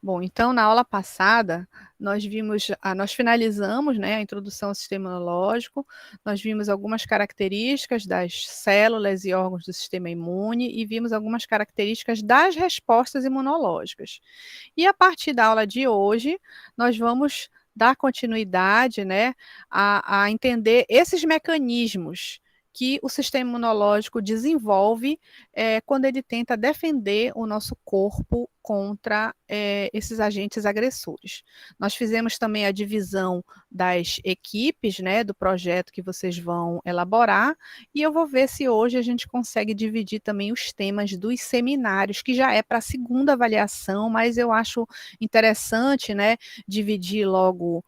Bom, então na aula passada nós finalizamos, né, a introdução ao sistema imunológico, nós vimos algumas características das células e órgãos do sistema imune e vimos algumas características das respostas imunológicas. E a partir da aula de hoje, nós vamos dar continuidade, né, a entender esses mecanismos que o sistema imunológico desenvolve quando ele tenta defender o nosso corpo contra esses agentes agressores. Nós fizemos também a divisão das equipes, né, do projeto que vocês vão elaborar, e eu vou ver se hoje a gente consegue dividir também os temas dos seminários, que já é para a segunda avaliação, mas eu acho interessante, né, dividir logo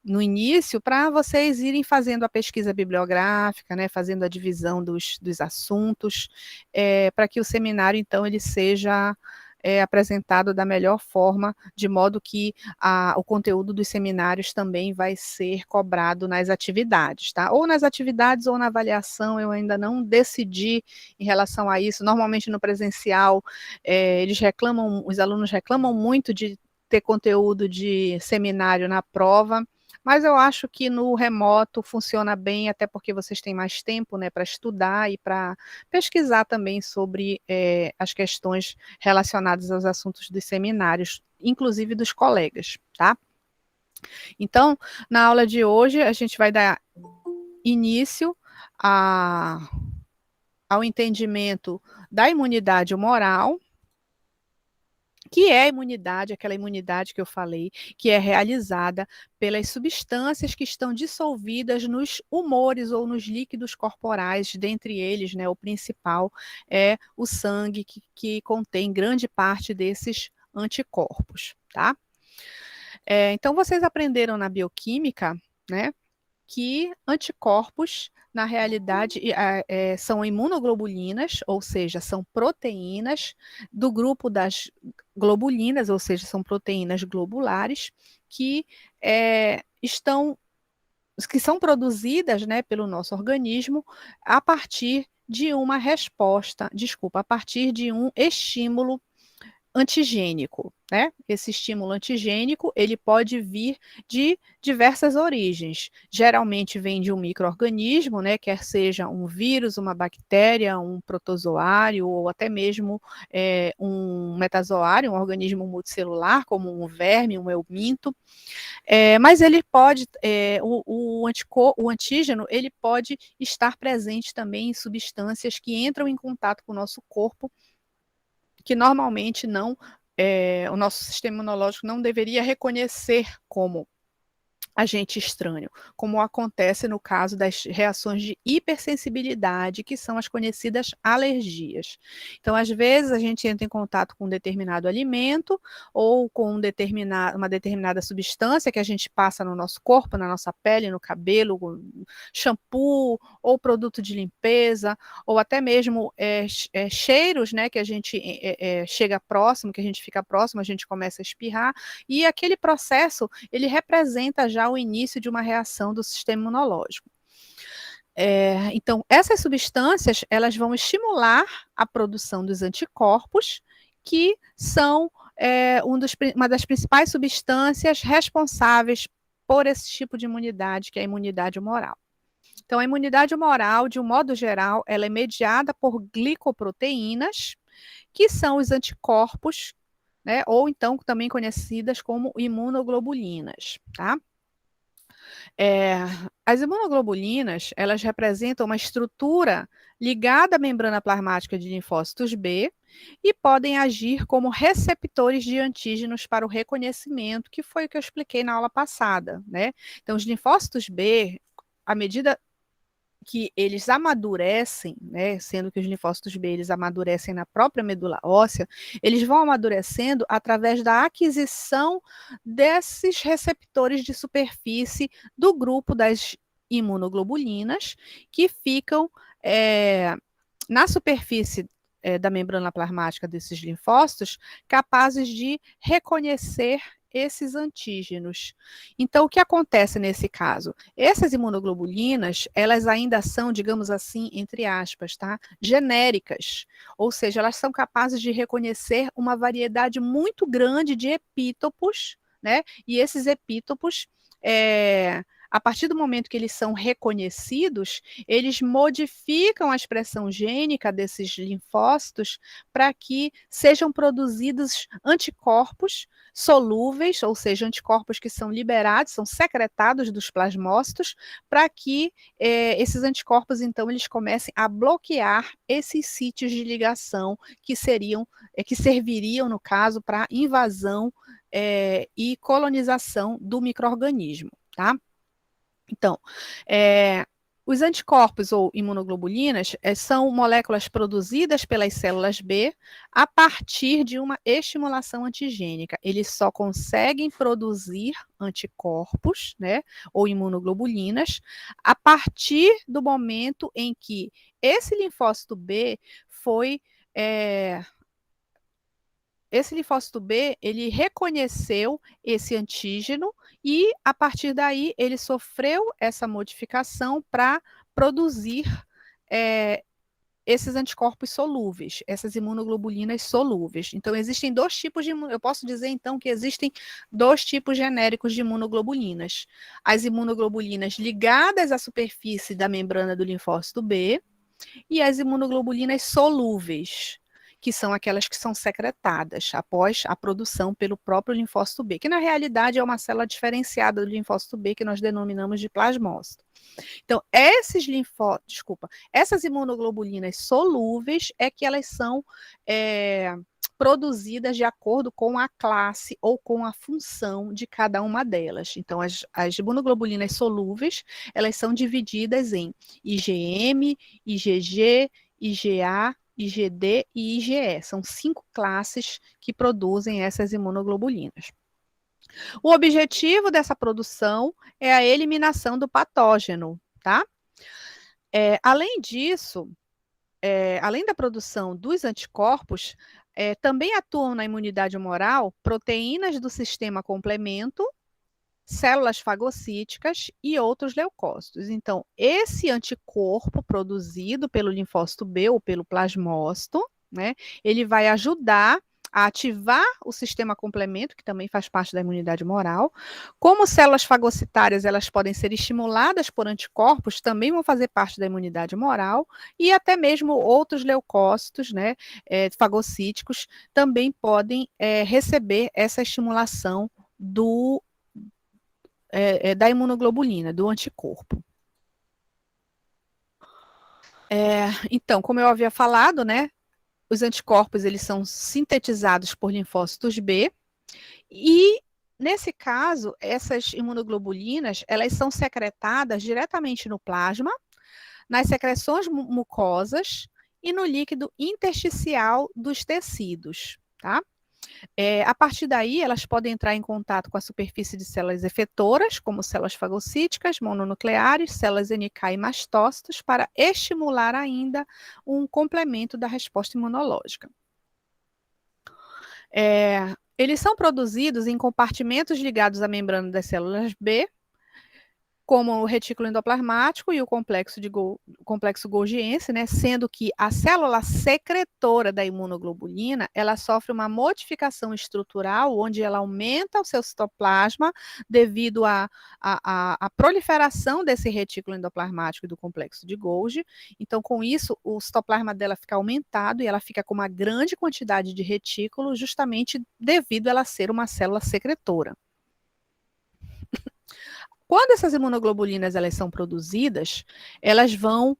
no início, para vocês irem fazendo a pesquisa bibliográfica, né, fazendo a divisão dos assuntos, para que o seminário, então, ele seja apresentado da melhor forma, de modo que o conteúdo dos seminários também vai ser cobrado nas atividades, tá? Ou nas atividades ou na avaliação, eu ainda não decidi em relação a isso. Normalmente no presencial, os alunos reclamam muito de ter conteúdo de seminário na prova, mas eu acho que no remoto funciona bem, até porque vocês têm mais tempo, né, para estudar e para pesquisar também sobre as questões relacionadas aos assuntos dos seminários, inclusive dos colegas, tá? Então, na aula de hoje, a gente vai dar início ao entendimento da imunidade humoral, que é a imunidade, aquela imunidade que eu falei, que é realizada pelas substâncias que estão dissolvidas nos humores ou nos líquidos corporais, dentre eles, né, o principal é o sangue, que contém grande parte desses anticorpos, tá? Então, vocês aprenderam na bioquímica, né, que anticorpos, na realidade, são imunoglobulinas, ou seja, são proteínas do grupo das globulinas, ou seja, são proteínas globulares que são produzidas, né, pelo nosso organismo a partir de uma resposta, a partir de um estímulo antigênico, né? Esse estímulo antigênico, ele pode vir de diversas origens. Geralmente vem de um micro-organismo, né? Quer seja um vírus, uma bactéria, um protozoário ou até mesmo um metazoário, um organismo multicelular, como um verme, um euminto. Mas ele pode, o antígeno, ele pode estar presente também em substâncias que entram em contato com o nosso corpo, que normalmente o nosso sistema imunológico não deveria reconhecer como agente estranho, como acontece no caso das reações de hipersensibilidade, que são as conhecidas alergias. Então, às vezes, a gente entra em contato com um determinado alimento ou com uma determinada substância que a gente passa no nosso corpo, na nossa pele, no cabelo, shampoo ou produto de limpeza, ou até mesmo cheiros, né, que a gente chega próximo, que a gente fica próximo, a gente começa a espirrar, e aquele processo, ele representa já o início de uma reação do sistema imunológico. Então, essas substâncias, elas vão estimular a produção dos anticorpos, que são uma das principais substâncias responsáveis por esse tipo de imunidade, que é a imunidade humoral. Então, a imunidade humoral, de um modo geral, ela é mediada por glicoproteínas, que são os anticorpos, né, ou então também conhecidas como imunoglobulinas, tá? As imunoglobulinas, elas representam uma estrutura ligada à membrana plasmática de linfócitos B e podem agir como receptores de antígenos para o reconhecimento, que foi o que eu expliquei na aula passada, né? Então, os linfócitos B, à medida que eles amadurecem, né, sendo que os linfócitos B eles amadurecem na própria medula óssea, eles vão amadurecendo através da aquisição desses receptores de superfície do grupo das imunoglobulinas, que ficam na superfície da membrana plasmática desses linfócitos, capazes de reconhecer esses antígenos. Então, o que acontece nesse caso? Essas imunoglobulinas, elas ainda são, digamos assim, entre aspas, tá? Genéricas, ou seja, elas são capazes de reconhecer uma variedade muito grande de epítopos, né? E esses epítopos, a partir do momento que eles são reconhecidos, eles modificam a expressão gênica desses linfócitos para que sejam produzidos anticorpos solúveis, ou seja, anticorpos que são liberados, são secretados dos plasmócitos, para que esses anticorpos, então, eles comecem a bloquear esses sítios de ligação que que serviriam, no caso, para invasão e colonização do micro-organismo, tá? Então, os anticorpos ou imunoglobulinas são moléculas produzidas pelas células B a partir de uma estimulação antigênica. Eles só conseguem produzir anticorpos, né, ou imunoglobulinas, a partir do momento em que esse linfócito B foi esse linfócito B, ele reconheceu esse antígeno e, a partir daí, ele sofreu essa modificação para produzir esses anticorpos solúveis, essas imunoglobulinas solúveis. Então, existem dois tipos de eu posso dizer, então, que existem dois tipos genéricos de imunoglobulinas. As imunoglobulinas ligadas à superfície da membrana do linfócito B e as imunoglobulinas solúveis, que são aquelas que são secretadas após a produção pelo próprio linfócito B, que na realidade é uma célula diferenciada do linfócito B, que nós denominamos de plasmócito. Então, essas imunoglobulinas solúveis é que elas são produzidas de acordo com a classe ou com a função de cada uma delas. Então, as imunoglobulinas solúveis, elas são divididas em IgM, IgG, IgA, IgD e IgE. São 5 classes que produzem essas imunoglobulinas. O objetivo dessa produção é a eliminação do patógeno, tá? Além disso, além da produção dos anticorpos, também atuam na imunidade humoral proteínas do sistema complemento, células fagocíticas e outros leucócitos. Então, esse anticorpo produzido pelo linfócito B ou pelo plasmócito, né, ele vai ajudar a ativar o sistema complemento, que também faz parte da imunidade humoral. Como células fagocitárias, elas podem ser estimuladas por anticorpos, também vão fazer parte da imunidade humoral, e até mesmo outros leucócitos, né, fagocíticos, também podem receber essa estimulação da imunoglobulina, do anticorpo. Então, como eu havia falado, né, os anticorpos eles são sintetizados por linfócitos B e, nesse caso, essas imunoglobulinas, elas são secretadas diretamente no plasma, nas secreções mucosas e no líquido intersticial dos tecidos, tá? A partir daí, elas podem entrar em contato com a superfície de células efetoras, como células fagocíticas, mononucleares, células NK e mastócitos, para estimular ainda um complemento da resposta imunológica. Eles são produzidos em compartimentos ligados à membrana das células B, como o retículo endoplasmático e o complexo golgiense, né, sendo que a célula secretora da imunoglobulina, ela sofre uma modificação estrutural, onde ela aumenta o seu citoplasma devido à proliferação desse retículo endoplasmático e do complexo de Golgi. Então, com isso, o citoplasma dela fica aumentado e ela fica com uma grande quantidade de retículo, justamente devido a ela ser uma célula secretora. Quando essas imunoglobulinas elas são produzidas, elas vão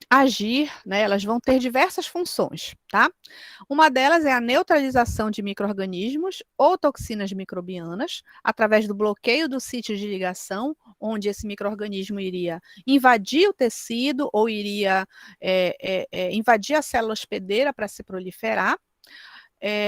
agir, né, elas vão ter diversas funções, tá? Uma delas é a neutralização de micro-organismos ou toxinas microbianas, através do bloqueio do sítio de ligação, onde esse micro-organismo iria invadir o tecido ou iria invadir a célula hospedeira para se proliferar.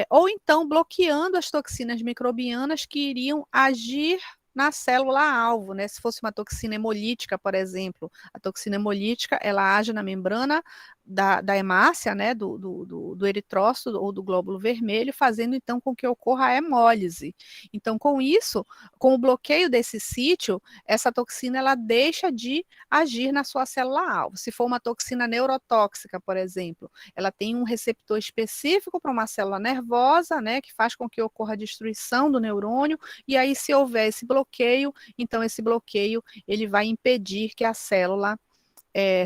Ou então bloqueando as toxinas microbianas que iriam agir na célula-alvo, né? Se fosse uma toxina hemolítica, por exemplo, a toxina hemolítica, ela age na membrana da hemácia, né, do eritrócito ou do glóbulo vermelho, fazendo então com que ocorra a hemólise. Então, com isso, com o bloqueio desse sítio, essa toxina ela deixa de agir na sua célula-alvo. Se for uma toxina neurotóxica, por exemplo, ela tem um receptor específico para uma célula nervosa, né, que faz com que ocorra a destruição do neurônio, e aí se houver esse bloqueio, então esse bloqueio ele vai impedir que a célula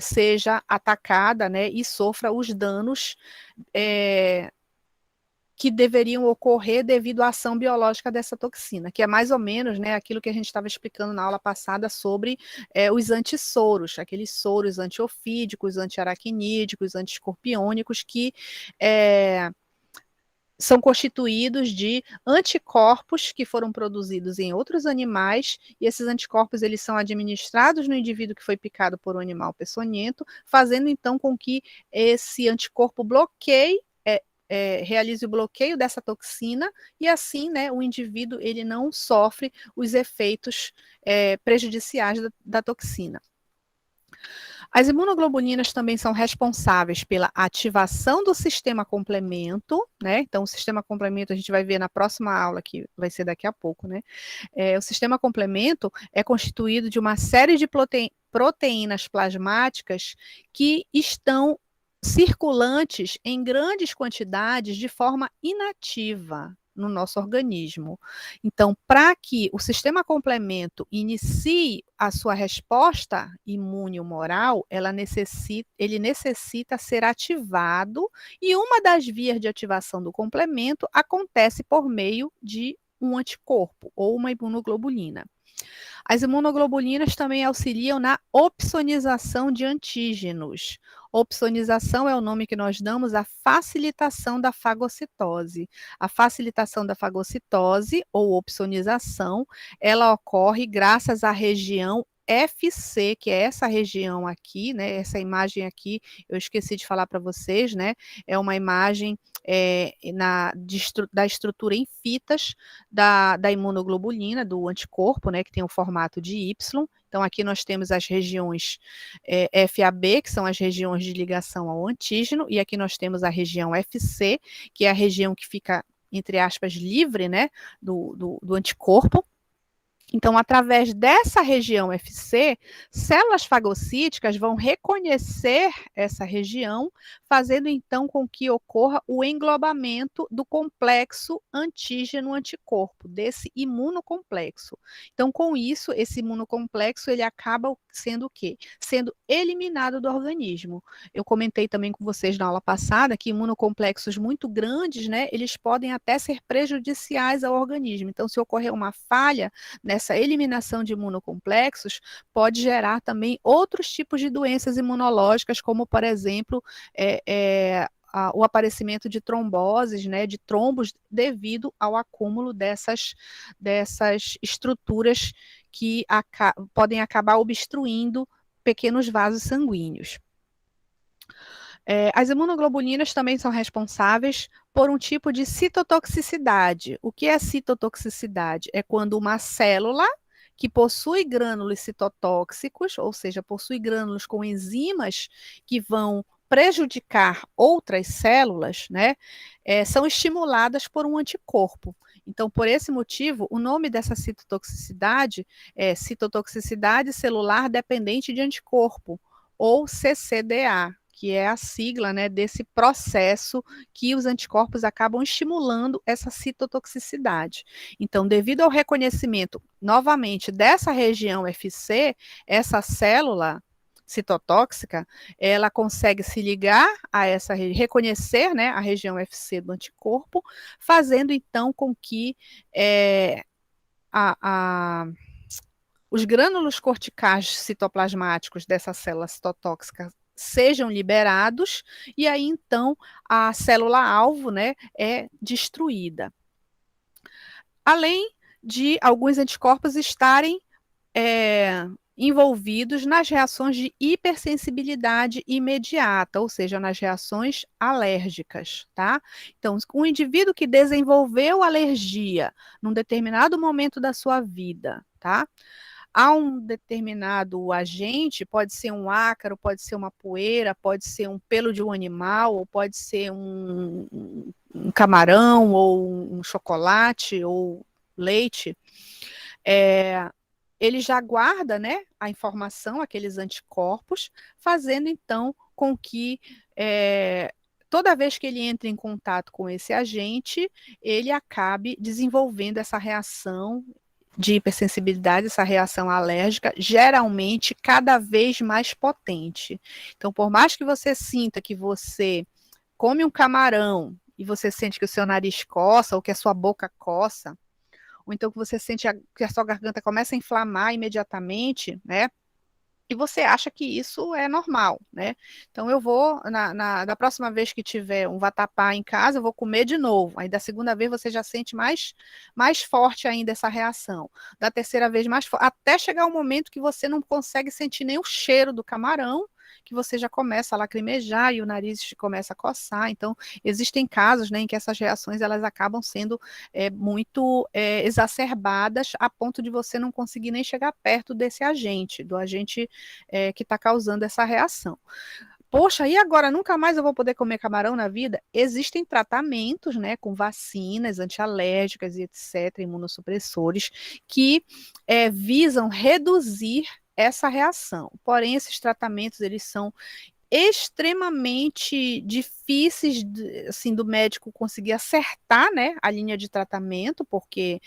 seja atacada, né, e sofra os danos que deveriam ocorrer devido à ação biológica dessa toxina, que é mais ou menos, né, aquilo que a gente estava explicando na aula passada sobre os antissoros, aqueles soros antiofídicos, antiaracnídicos, antiescorpiônicos, que são constituídos de anticorpos que foram produzidos em outros animais, e esses anticorpos eles são administrados no indivíduo que foi picado por um animal peçonhento, fazendo então com que esse anticorpo bloqueie, realize o bloqueio dessa toxina, e assim, né, o indivíduo ele não sofre os efeitos prejudiciais da toxina. As imunoglobulinas também são responsáveis pela ativação do sistema complemento, né? Então, o sistema complemento a gente vai ver na próxima aula, que vai ser daqui a pouco, né? O sistema complemento é constituído de uma série de proteínas plasmáticas que estão circulantes em grandes quantidades de forma inativa no nosso organismo. Então, para que o sistema complemento inicie a sua resposta imune-humoral, ele necessita ser ativado, e uma das vias de ativação do complemento acontece por meio de um anticorpo ou uma imunoglobulina. As imunoglobulinas também auxiliam na opsonização de antígenos. Opsonização é o nome que nós damos à facilitação da fagocitose. A facilitação da fagocitose, ou opsonização, ela ocorre graças à região FC, que é essa região aqui, né? Essa imagem aqui, eu esqueci de falar para vocês, né? É uma imagem da estrutura em fitas da imunoglobulina, do anticorpo, né? Que tem o formato de Y. Então, aqui nós temos as regiões FAB, que são as regiões de ligação ao antígeno, e aqui nós temos a região FC, que é a região que fica, entre aspas, livre, né? Do anticorpo. Então, através dessa região FC, células fagocíticas vão reconhecer essa região, fazendo então com que ocorra o englobamento do complexo antígeno-anticorpo, desse imunocomplexo. Então, com isso, esse imunocomplexo, ele acaba sendo o quê? Sendo eliminado do organismo. Eu comentei também com vocês na aula passada que imunocomplexos muito grandes, né, eles podem até ser prejudiciais ao organismo. Então, se ocorrer uma falha nessa eliminação de imunocomplexos, pode gerar também outros tipos de doenças imunológicas, como, por exemplo, o aparecimento de tromboses, né, de trombos, devido ao acúmulo dessas estruturas que podem acabar obstruindo pequenos vasos sanguíneos. As imunoglobulinas também são responsáveis por um tipo de citotoxicidade. O que é citotoxicidade? É quando uma célula que possui grânulos citotóxicos, ou seja, possui grânulos com enzimas que vão prejudicar outras células, né, são estimuladas por um anticorpo. Então, por esse motivo, o nome dessa citotoxicidade é citotoxicidade celular dependente de anticorpo, ou CCDA, que é a sigla, né, desse processo que os anticorpos acabam estimulando essa citotoxicidade. Então, devido ao reconhecimento, novamente, dessa região FC, essa célula citotóxica, ela consegue se ligar a reconhecer, né, a região FC do anticorpo, fazendo então com que os grânulos corticais citoplasmáticos dessa célula citotóxica sejam liberados, e aí então a célula-alvo, né, é destruída. Além de alguns anticorpos estarem envolvidos nas reações de hipersensibilidade imediata, ou seja, nas reações alérgicas, tá? Então, um indivíduo que desenvolveu alergia num determinado momento da sua vida, tá? a um determinado agente, pode ser um ácaro, pode ser uma poeira, pode ser um pelo de um animal, ou pode ser um camarão, ou um chocolate, ou leite, ele já guarda, né, a informação, aqueles anticorpos, fazendo então com que toda vez que ele entra em contato com esse agente, ele acabe desenvolvendo essa reação de hipersensibilidade, essa reação alérgica, geralmente cada vez mais potente. Então, por mais que você sinta que você come um camarão e você sente que o seu nariz coça ou que a sua boca coça, ou então que você sente que a sua garganta começa a inflamar imediatamente, né? E você acha que isso é normal, né? Então eu vou, da próxima vez que tiver um vatapá em casa, eu vou comer de novo. Aí da segunda vez você já sente mais forte ainda essa reação. Da terceira vez mais forte, até chegar um momento que você não consegue sentir nem o cheiro do camarão, que você já começa a lacrimejar e o nariz começa a coçar. Então, existem casos, né, em que essas reações elas acabam sendo muito exacerbadas a ponto de você não conseguir nem chegar perto desse agente, do agente que está causando essa reação. Poxa, e agora nunca mais eu vou poder comer camarão na vida? Existem tratamentos, né, com vacinas antialérgicas e etc., imunossupressores, que visam reduzir essa reação. Porém, esses tratamentos, eles são extremamente difíceis assim, do médico conseguir acertar, né, a linha de tratamento, porque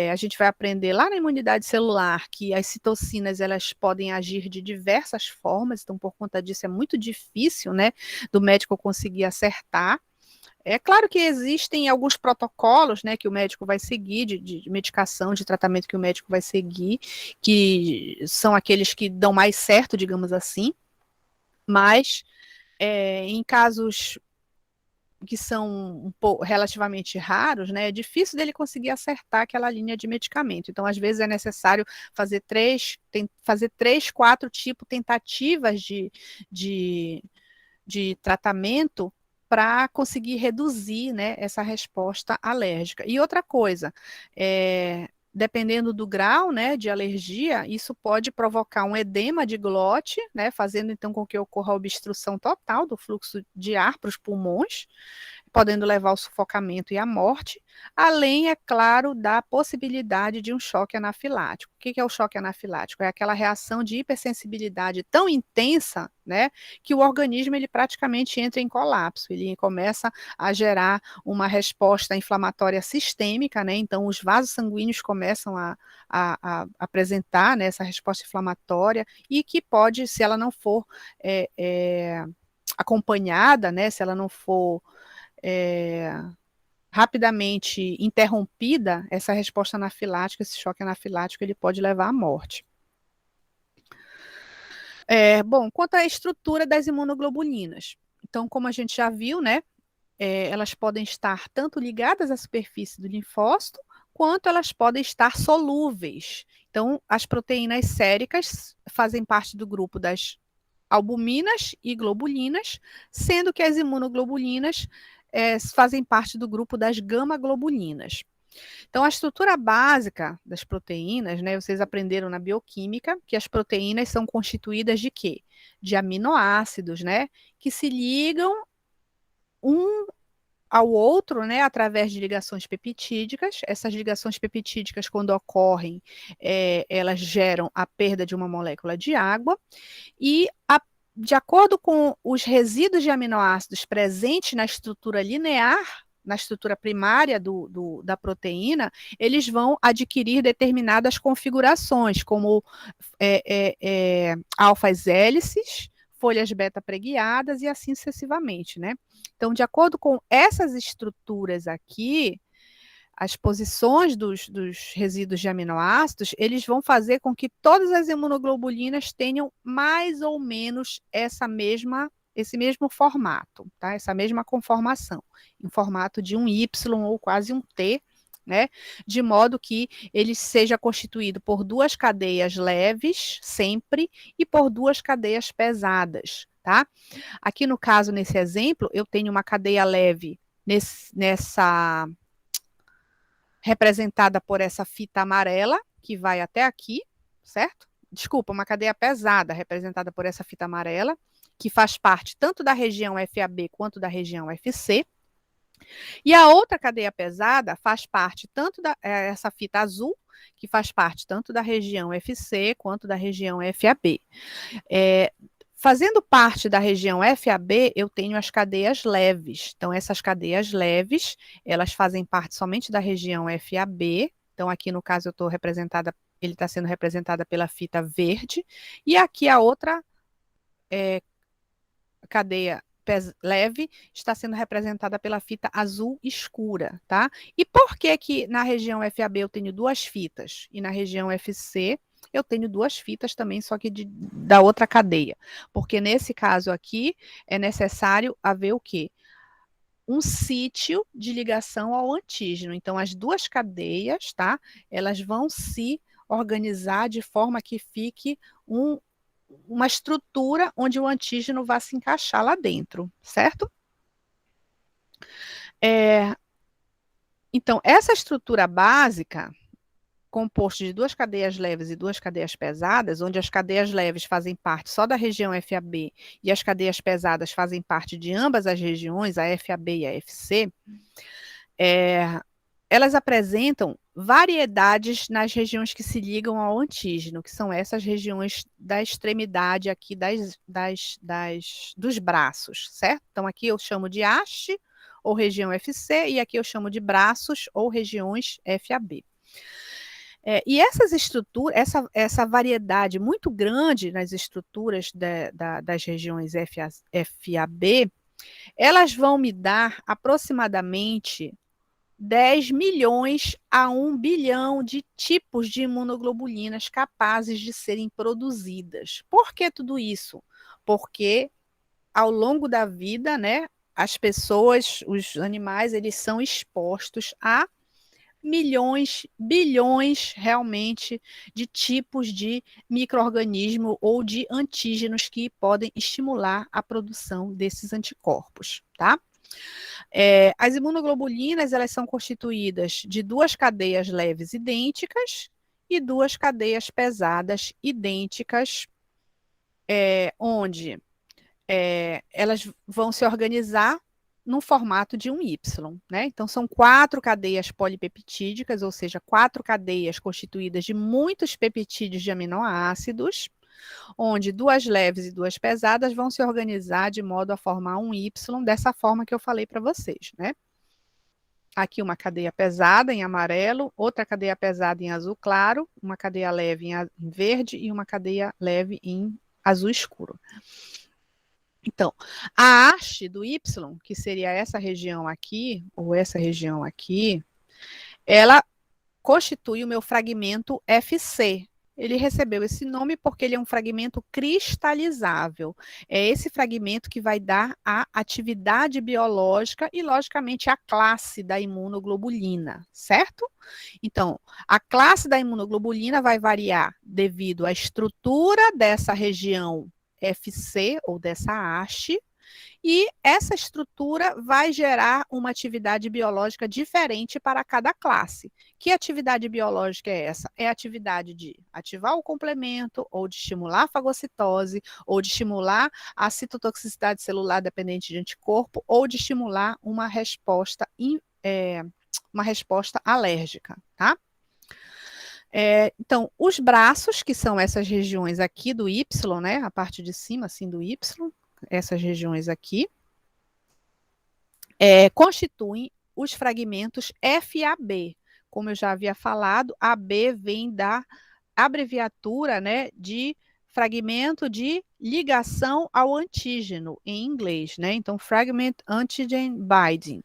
a gente vai aprender lá na imunidade celular que as citocinas elas podem agir de diversas formas, então por conta disso é muito difícil, né, do médico conseguir acertar. É claro que existem alguns protocolos, né, que o médico vai seguir, de medicação, de tratamento que o médico vai seguir, que são aqueles que dão mais certo, digamos assim, mas em casos que são relativamente raros, né, é difícil dele conseguir acertar aquela linha de medicamento. Então, às vezes, é necessário fazer três, quatro tentativas de tratamento para conseguir reduzir, né, essa resposta alérgica. E outra coisa, dependendo do grau, né, de alergia, isso pode provocar um edema de glote, né, fazendo então com que ocorra a obstrução total do fluxo de ar para os pulmões, podendo levar ao sufocamento e à morte, além, é claro, da possibilidade de um choque anafilático. O que é o choque anafilático? É aquela reação de hipersensibilidade tão intensa, né, que o organismo ele praticamente entra em colapso, ele começa a gerar uma resposta inflamatória sistêmica, né, então os vasos sanguíneos começam a apresentar, né, essa resposta inflamatória e que pode, se ela não for acompanhada, né, se ela não for rapidamente interrompida, essa resposta anafilática, esse choque anafilático, ele pode levar à morte. Bom, quanto à estrutura das imunoglobulinas. Então, como a gente já viu, né, elas podem estar tanto ligadas à superfície do linfócito, quanto elas podem estar solúveis. Então, as proteínas séricas fazem parte do grupo das albuminas e globulinas, sendo que as imunoglobulinas fazem parte do grupo das gama-globulinas. Então, a estrutura básica das proteínas, né, vocês aprenderam na bioquímica que as proteínas são constituídas de quê? De aminoácidos, né, que se ligam um ao outro, né, através de ligações peptídicas. Essas ligações peptídicas, quando ocorrem, elas geram a perda de uma molécula de água e de acordo com os resíduos de aminoácidos presentes na estrutura linear, na estrutura primária da proteína, eles vão adquirir determinadas configurações, como alfas hélices, folhas beta preguiadas e assim sucessivamente, né? Então, de acordo com essas estruturas aqui, as posições dos resíduos de aminoácidos, eles vão fazer com que todas as imunoglobulinas tenham mais ou menos esse mesmo formato, tá? Essa mesma conformação, em formato de um Y ou quase um T, né? De modo que ele seja constituído por duas cadeias leves, sempre, e por duas cadeias pesadas, tá? Aqui no caso, nesse exemplo, eu tenho uma cadeia leve nessa representada por essa fita amarela, que vai até aqui, certo? Desculpa, uma cadeia pesada, representada por essa fita amarela, que faz parte tanto da região FAB quanto da região FC. E a outra cadeia pesada faz parte tanto essa fita azul, que faz parte tanto da região FC quanto da região FAB. Fazendo parte da região FAB, eu tenho as cadeias leves. Então, essas cadeias leves, elas fazem parte somente da região FAB. Então, aqui no caso, eu estou representada, ele está sendo representada pela fita verde. E aqui a outra cadeia leve está sendo representada pela fita azul escura, tá? E por que que na região FAB eu tenho duas fitas e na região FC eu tenho duas fitas também, só que da outra cadeia? Porque nesse caso aqui é necessário haver o quê? Um sítio de ligação ao antígeno. Então, as duas cadeias, tá? Elas vão se organizar de forma que fique uma estrutura onde o antígeno vai se encaixar lá dentro, certo? Então, essa estrutura básica, composta de duas cadeias leves e duas cadeias pesadas, onde as cadeias leves fazem parte só da região FAB e as cadeias pesadas fazem parte de ambas as regiões, a FAB e a FC, elas apresentam variedades nas regiões que se ligam ao antígeno, que são essas regiões da extremidade aqui dos braços, certo? Então, aqui eu chamo de haste ou região FC, e aqui eu chamo de braços ou regiões FAB. E essas estruturas, essa variedade muito grande nas estruturas das regiões FAB, elas vão me dar aproximadamente 10 milhões a 1 bilhão de tipos de imunoglobulinas capazes de serem produzidas. Por que tudo isso? Porque ao longo da vida, né, as pessoas, os animais, eles são expostos a milhões, bilhões realmente de tipos de micro-organismo ou de antígenos que podem estimular a produção desses anticorpos, tá? As imunoglobulinas, elas são constituídas de duas cadeias leves idênticas e duas cadeias pesadas idênticas, onde elas vão se organizar no formato de um Y, né? Então, são 4 cadeias polipeptídicas, ou seja, 4 cadeias constituídas de muitos peptídeos de aminoácidos, onde duas leves e duas pesadas vão se organizar de modo a formar um Y, dessa forma que eu falei para vocês, né? Aqui uma cadeia pesada em amarelo, outra cadeia pesada em azul claro, uma cadeia leve em verde e uma cadeia leve em azul escuro. Então, a haste do Y, que seria essa região aqui, ou essa região aqui, ela constitui o meu fragmento FC. Ele recebeu esse nome porque ele é um fragmento cristalizável. É esse fragmento que vai dar a atividade biológica e, logicamente, a classe da imunoglobulina, certo? Então, a classe da imunoglobulina vai variar devido à estrutura dessa região FC, ou dessa haste, e essa estrutura vai gerar uma atividade biológica diferente para cada classe. Que atividade biológica é essa? É a atividade de ativar o complemento, ou de estimular a fagocitose, ou de estimular a citotoxicidade celular dependente de anticorpo, ou de estimular uma resposta alérgica, tá? Então, os braços, que são essas regiões aqui do Y, né? A parte de cima, assim, do Y, essas regiões aqui, constituem os fragmentos FAB. Como eu já havia falado, AB vem da abreviatura, né, de fragmento de ligação ao antígeno, em inglês, né? Então, Fragment Antigen Binding,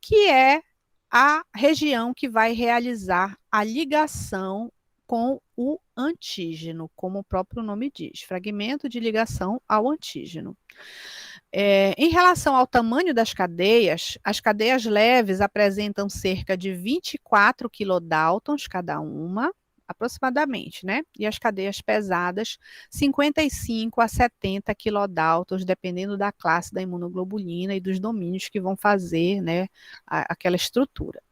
que é a região que vai realizar a ligação com o antígeno, como o próprio nome diz, fragmento de ligação ao antígeno. Em relação ao tamanho das cadeias, as cadeias leves apresentam cerca de 24 kilodaltons cada uma, aproximadamente, né? E as cadeias pesadas, 55 a 70 kilodaltons, dependendo da classe da imunoglobulina e dos domínios que vão fazer, né, aquela estrutura.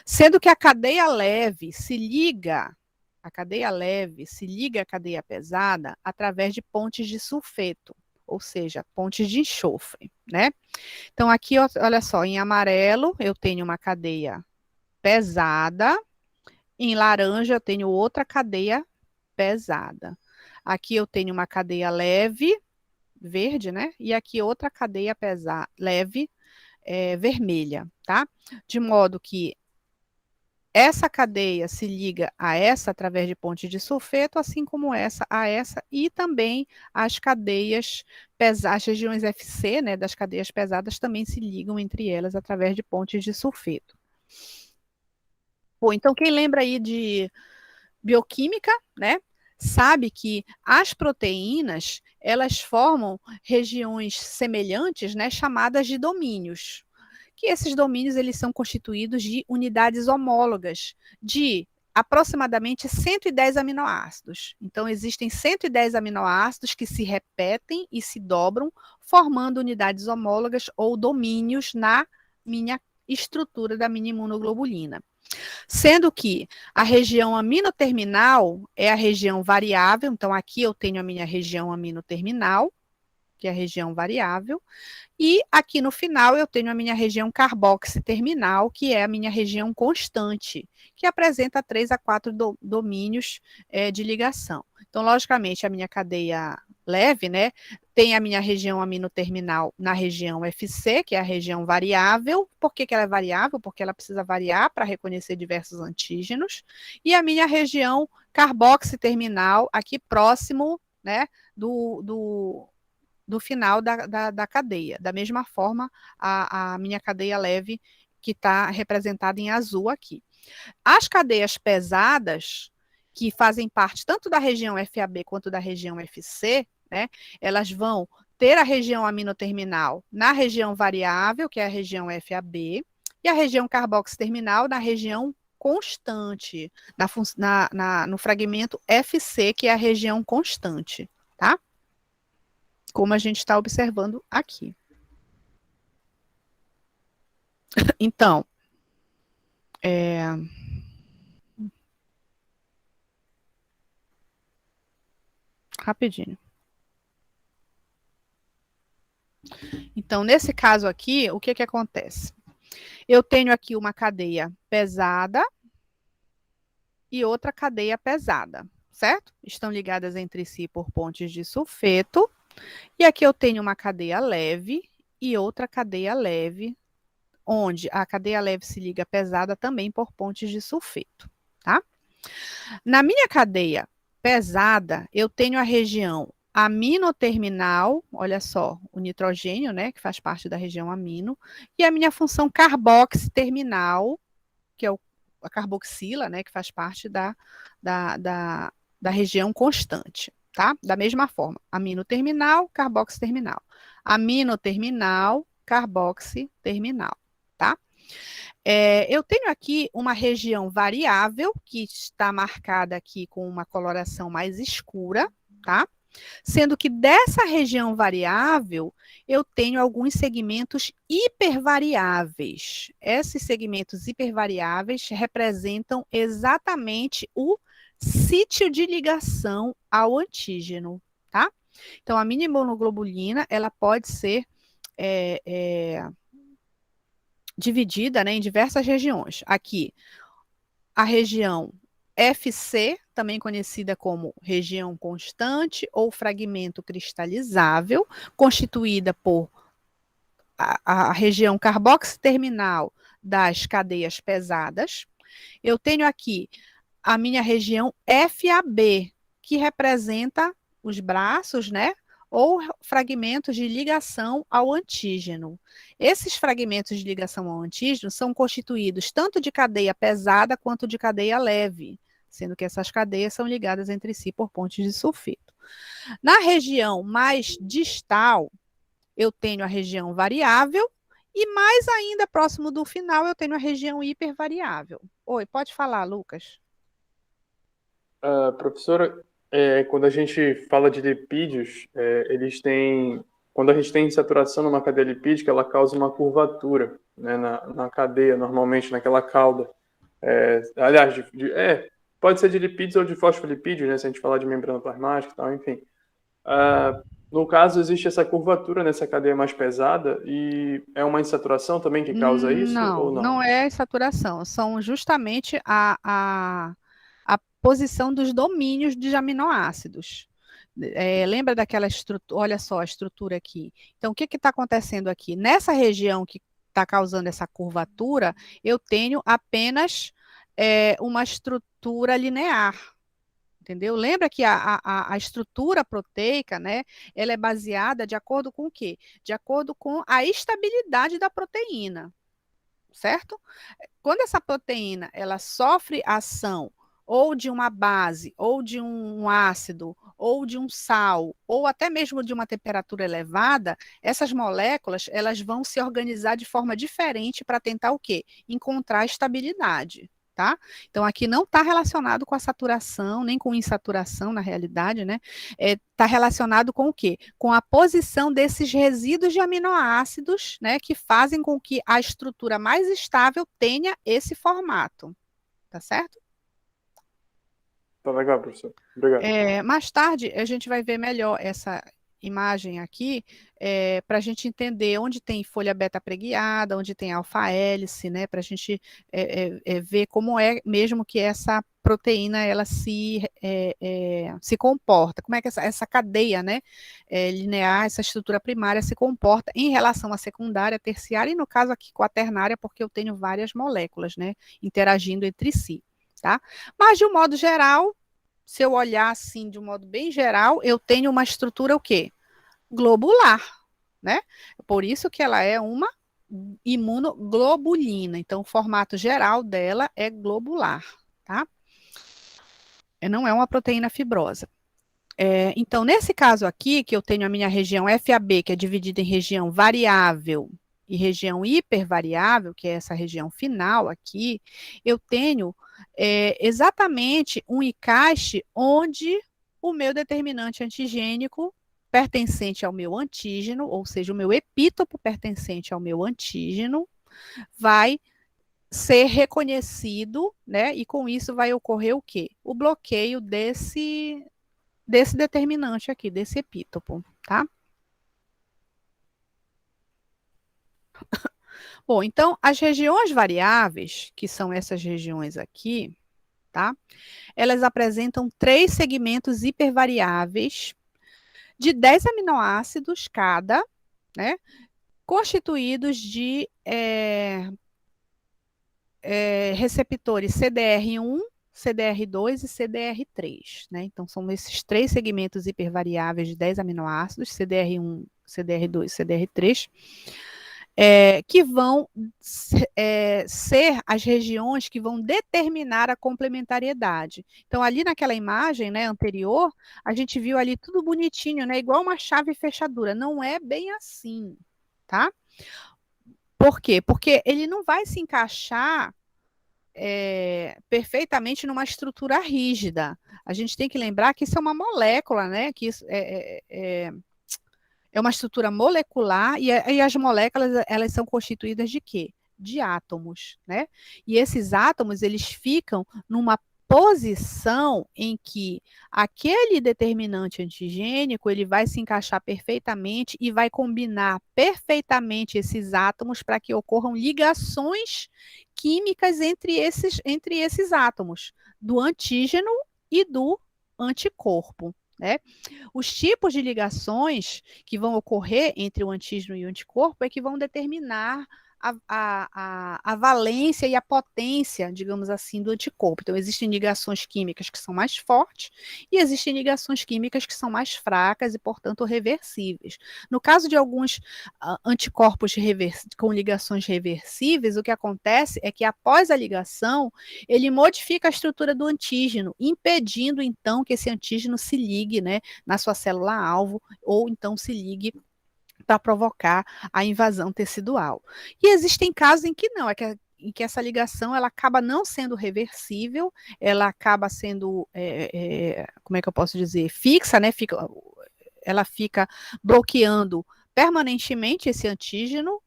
Sendo que a cadeia leve se liga A cadeia leve se liga à cadeia pesada através de pontes de sulfeto, ou seja, pontes de enxofre, né? Então, aqui, olha só, em amarelo eu tenho uma cadeia pesada, em laranja eu tenho outra cadeia pesada. Aqui eu tenho uma cadeia leve, verde, né? E aqui outra cadeia leve, vermelha, tá? De modo que essa cadeia se liga a essa através de ponte de sulfeto, assim como essa a essa, e também as cadeias pesadas, as regiões FC, né, das cadeias pesadas também se ligam entre elas através de pontes de sulfeto. Bom, então quem lembra aí de bioquímica, né, sabe que as proteínas, elas formam regiões semelhantes, né, chamadas de domínios, que esses domínios eles são constituídos de unidades homólogas de aproximadamente 110 aminoácidos. Então, existem 110 aminoácidos que se repetem e se dobram, formando unidades homólogas ou domínios na minha estrutura da minha imunoglobulina. Sendo que a região aminoterminal é a região variável, então aqui eu tenho a minha região aminoterminal, que é a região variável, e aqui no final eu tenho a minha região carboxiterminal, que é a minha região constante, que apresenta 3 a 4 domínios de ligação. Então, logicamente, a minha cadeia leve, né, tem a minha região aminoterminal na região FC, que é a região variável. Por que ela é variável? Porque ela precisa variar para reconhecer diversos antígenos. E a minha região carboxiterminal, aqui próximo, né, do final da cadeia. Da mesma forma, a minha cadeia leve, que está representada em azul aqui. As cadeias pesadas, que fazem parte tanto da região FAB quanto da região FC, né, elas vão ter a região aminoterminal na região variável, que é a região FAB, e a região carboxiterminal na região constante, no fragmento FC, que é a região constante, tá? Como a gente está observando aqui. Então, rapidinho. Então, nesse caso aqui, o que que acontece? Eu tenho aqui uma cadeia pesada e outra cadeia pesada, certo? Estão ligadas entre si por pontes de sulfeto. E aqui eu tenho uma cadeia leve e outra cadeia leve, onde a cadeia leve se liga pesada também por pontes de sulfeto, tá? Na minha cadeia pesada, eu tenho a região aminoterminal, olha só, o nitrogênio, né, que faz parte da região amino, e a minha função carboxiterminal, que é a carboxila, né, que faz parte da região constante, tá? Da mesma forma, aminoterminal, carboxiterminal. Aminoterminal, carboxiterminal, tá? Eu tenho aqui uma região variável, que está marcada aqui com uma coloração mais escura, tá? Sendo que dessa região variável, eu tenho alguns segmentos hipervariáveis. Esses segmentos hipervariáveis representam exatamente o sítio de ligação ao antígeno, tá? Então, a minha imunoglobulina, ela pode ser dividida, né, em diversas regiões. Aqui, a região FC, também conhecida como região constante ou fragmento cristalizável, constituída por a região carboxiterminal das cadeias pesadas. Eu tenho aqui a minha região FAB, que representa os braços, né? Ou fragmentos de ligação ao antígeno. Esses fragmentos de ligação ao antígeno são constituídos tanto de cadeia pesada quanto de cadeia leve, sendo que essas cadeias são ligadas entre si por pontes de sulfeto. Na região mais distal, eu tenho a região variável e mais ainda próximo do final eu tenho a região hipervariável. Oi, pode falar, Lucas. Professora, quando a gente fala de lipídios, eles têm, quando a gente tem insaturação numa cadeia lipídica, ela causa uma curvatura, né, na cadeia, normalmente naquela cauda. Aliás, pode ser de lipídios ou de fosfolipídios, né? Se a gente falar de membrana plasmática e tal, enfim. No caso, existe essa curvatura nessa cadeia mais pesada e é uma insaturação também que causa isso Não, ou não não? é saturação, são justamente a posição dos domínios de aminoácidos. Lembra daquela estrutura? Olha só a estrutura aqui. Então, o que está acontecendo aqui? Nessa região que está causando essa curvatura, eu tenho apenas uma estrutura linear. Entendeu? Lembra que a estrutura proteica, né, ela é baseada de acordo com o quê? De acordo com a estabilidade da proteína, certo? Quando essa proteína ela sofre ação ou de uma base, ou de um ácido, ou de um sal, ou até mesmo de uma temperatura elevada, essas moléculas elas vão se organizar de forma diferente para tentar o quê? Encontrar estabilidade. Tá? Então, aqui não está relacionado com a saturação, nem com insaturação, na realidade, né? Está relacionado com o quê? Com a posição desses resíduos de aminoácidos, né? Que fazem com que a estrutura mais estável tenha esse formato. Tá certo? Tá legal, professor. Obrigado. Mais tarde, a gente vai ver melhor essa imagem aqui, para a gente entender onde tem folha beta preguiada, onde tem alfa-hélice, né, para a gente ver como é mesmo que essa proteína ela se comporta, como é que essa cadeia, né, linear, essa estrutura primária se comporta em relação à secundária, terciária e no caso aqui quaternária, porque eu tenho várias moléculas, né, interagindo entre si, tá? Mas de um modo geral, se eu olhar assim de um modo bem geral, eu tenho uma estrutura o quê? Globular, né? Por isso que ela é uma imunoglobulina. Então, o formato geral dela é globular, tá? Não é uma proteína fibrosa. Então, nesse caso aqui, que eu tenho a minha região FAB, que é dividida em região variável e região hipervariável, que é essa região final aqui, eu tenho exatamente um encaixe onde o meu determinante antigênico pertencente ao meu antígeno, ou seja, o meu epítopo pertencente ao meu antígeno, vai ser reconhecido, né? E com isso vai ocorrer o quê? O bloqueio desse determinante aqui, desse epítopo, tá? Bom, então, as regiões variáveis, que são essas regiões aqui, tá? Elas apresentam 3 segmentos hipervariáveis de 10 aminoácidos cada, né? Constituídos de receptores CDR1, CDR2 e CDR3, né? Então, são esses 3 segmentos hipervariáveis de 10 aminoácidos, CDR1, CDR2 e CDR3, que vão ser as regiões que vão determinar a complementariedade. Então, ali naquela imagem, né, anterior, a gente viu ali tudo bonitinho, né, igual uma chave fechadura. Não é bem assim, tá? Por quê? Porque ele não vai se encaixar perfeitamente numa estrutura rígida. A gente tem que lembrar que isso é uma molécula, né? Que isso é uma estrutura molecular e as moléculas elas são constituídas de quê? De átomos, né? E esses átomos eles ficam numa posição em que aquele determinante antigênico ele vai se encaixar perfeitamente e vai combinar perfeitamente esses átomos para que ocorram ligações químicas entre esses átomos, do antígeno e do anticorpo, né? Os tipos de ligações que vão ocorrer entre o antígeno e o anticorpo é que vão determinar a valência e a potência, digamos assim, do anticorpo. Então, existem ligações químicas que são mais fortes e existem ligações químicas que são mais fracas e, portanto, reversíveis. No caso de alguns anticorpos com ligações reversíveis, o que acontece é que, após a ligação, ele modifica a estrutura do antígeno, impedindo, então, que esse antígeno se ligue, né, na sua célula-alvo, ou então se ligue para provocar a invasão tecidual. E existem casos em que não, em que essa ligação ela acaba não sendo reversível, ela acaba sendo, como é que eu posso dizer, fixa, né? Ela fica bloqueando permanentemente esse antígeno,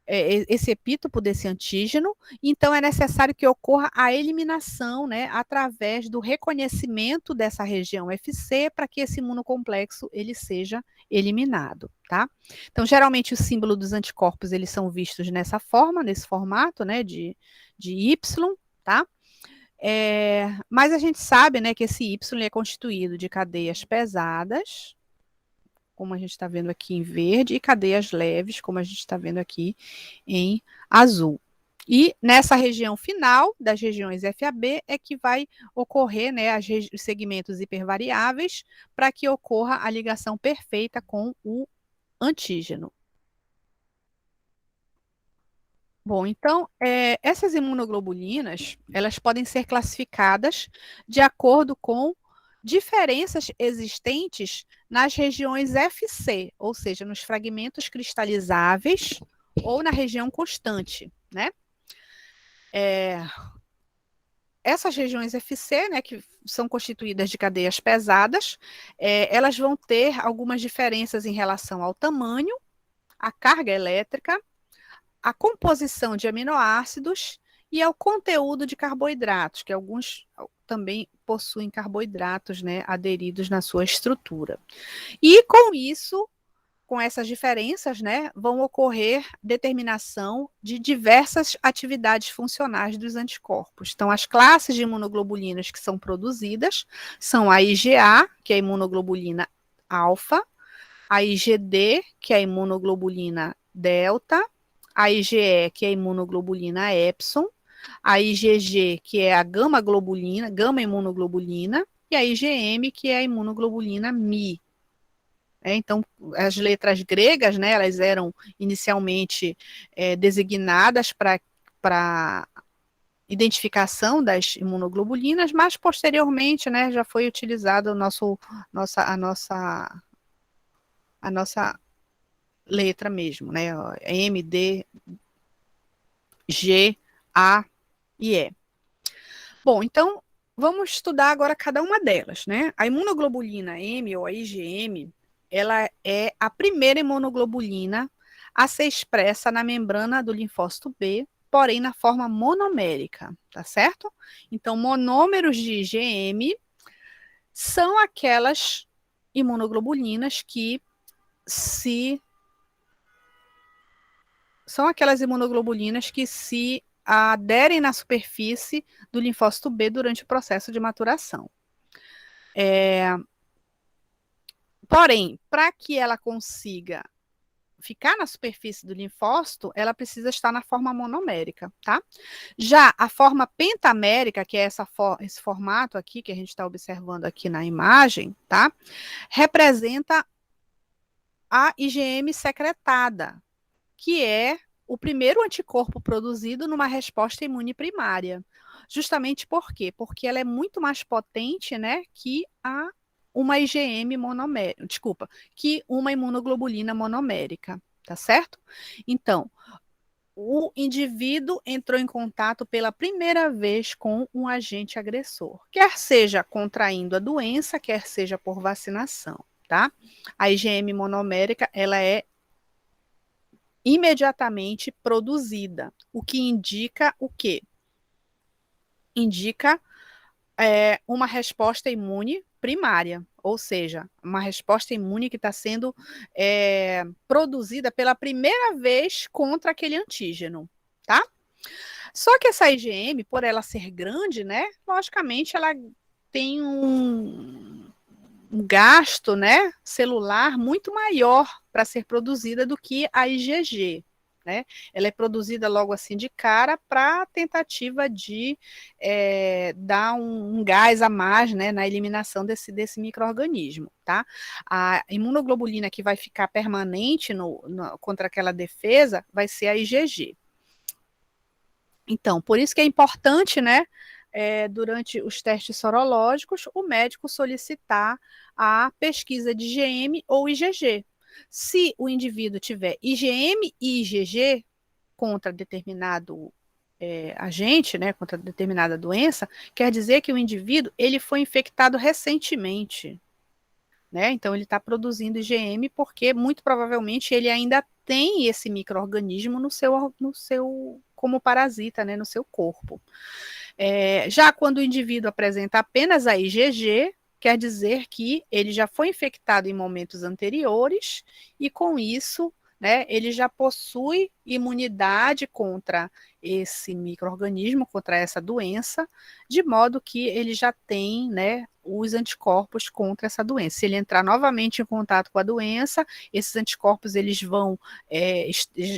esse epítopo desse antígeno, então é necessário que ocorra a eliminação, né, através do reconhecimento dessa região FC para que esse imunocomplexo ele seja eliminado, tá? Então, geralmente o símbolo dos anticorpos eles são vistos nessa forma, nesse formato, né, de Y, tá? Mas a gente sabe, né, que esse Y é constituído de cadeias pesadas, como a gente está vendo aqui em verde, e cadeias leves, como a gente está vendo aqui em azul. E nessa região final, das regiões FAB, é que vai ocorrer, né, os segmentos hipervariáveis, para que ocorra a ligação perfeita com o antígeno. Bom, então, essas imunoglobulinas, elas podem ser classificadas de acordo com diferenças existentes nas regiões FC, ou seja, nos fragmentos cristalizáveis ou na região constante, né? Essas regiões FC, né, que são constituídas de cadeias pesadas, elas vão ter algumas diferenças em relação ao tamanho, à carga elétrica, a composição de aminoácidos e ao conteúdo de carboidratos, que alguns também possuem carboidratos, né, aderidos na sua estrutura. E com isso, com essas diferenças, né, vão ocorrer determinação de diversas atividades funcionais dos anticorpos. Então, as classes de imunoglobulinas que são produzidas são a IgA, que é a imunoglobulina alfa, a IgD, que é a imunoglobulina delta, a IgE, que é a imunoglobulina epsilon, a IgG, que é a gama-globulina, gama-imunoglobulina, e a IgM, que é a imunoglobulina Mi. Então, as letras gregas, né, elas eram inicialmente designadas para identificação das imunoglobulinas, mas posteriormente, né, já foi utilizado a nossa letra mesmo, né? M, D, G, A e E. Bom, então vamos estudar agora cada uma delas, né? A imunoglobulina M ou a IgM, ela é a primeira imunoglobulina a ser expressa na membrana do linfócito B, porém na forma monomérica, tá certo? Então, monômeros de IgM são aquelas imunoglobulinas que são aquelas imunoglobulinas que se aderem na superfície do linfócito B durante o processo de maturação. Porém, para que ela consiga ficar na superfície do linfócito, ela precisa estar na forma monomérica, tá? Já a forma pentamérica, que é esse formato aqui que a gente está observando aqui na imagem, tá? Representa a IgM secretada, que é o primeiro anticorpo produzido numa resposta imune primária. Justamente por quê? Porque ela é muito mais potente, né, que uma IgM monomérica, desculpa, que uma imunoglobulina monomérica, tá certo? Então, o indivíduo entrou em contato pela primeira vez com um agente agressor, quer seja contraindo a doença, quer seja por vacinação, tá? A IgM monomérica, ela é imediatamente produzida, o que indica o quê? Indica uma resposta imune primária, ou seja, uma resposta imune que está sendo produzida pela primeira vez contra aquele antígeno, tá? Só que essa IgM, por ela ser grande, né, logicamente ela tem um gasto, né, celular muito maior para ser produzida do que a IgG, né? Ela é produzida logo assim de cara para tentativa de dar um gás a mais, né, na eliminação desse micro-organismo, tá? A imunoglobulina que vai ficar permanente contra aquela defesa vai ser a IgG. Então, por isso que é importante, né, durante os testes sorológicos, o médico solicitar a pesquisa de IgM ou IgG. Se o indivíduo tiver IgM e IgG contra determinado agente, né, contra determinada doença, quer dizer que o indivíduo ele foi infectado recentemente, né? Então ele está produzindo IgM porque muito provavelmente ele ainda tem esse micro-organismo no seu como parasita, né, no seu corpo. Já quando o indivíduo apresenta apenas a IgG, quer dizer que ele já foi infectado em momentos anteriores e, com isso, né, ele já possui imunidade contra esse micro-organismo, contra essa doença, de modo que ele já tem, né, os anticorpos contra essa doença. Se ele entrar novamente em contato com a doença, esses anticorpos eles vão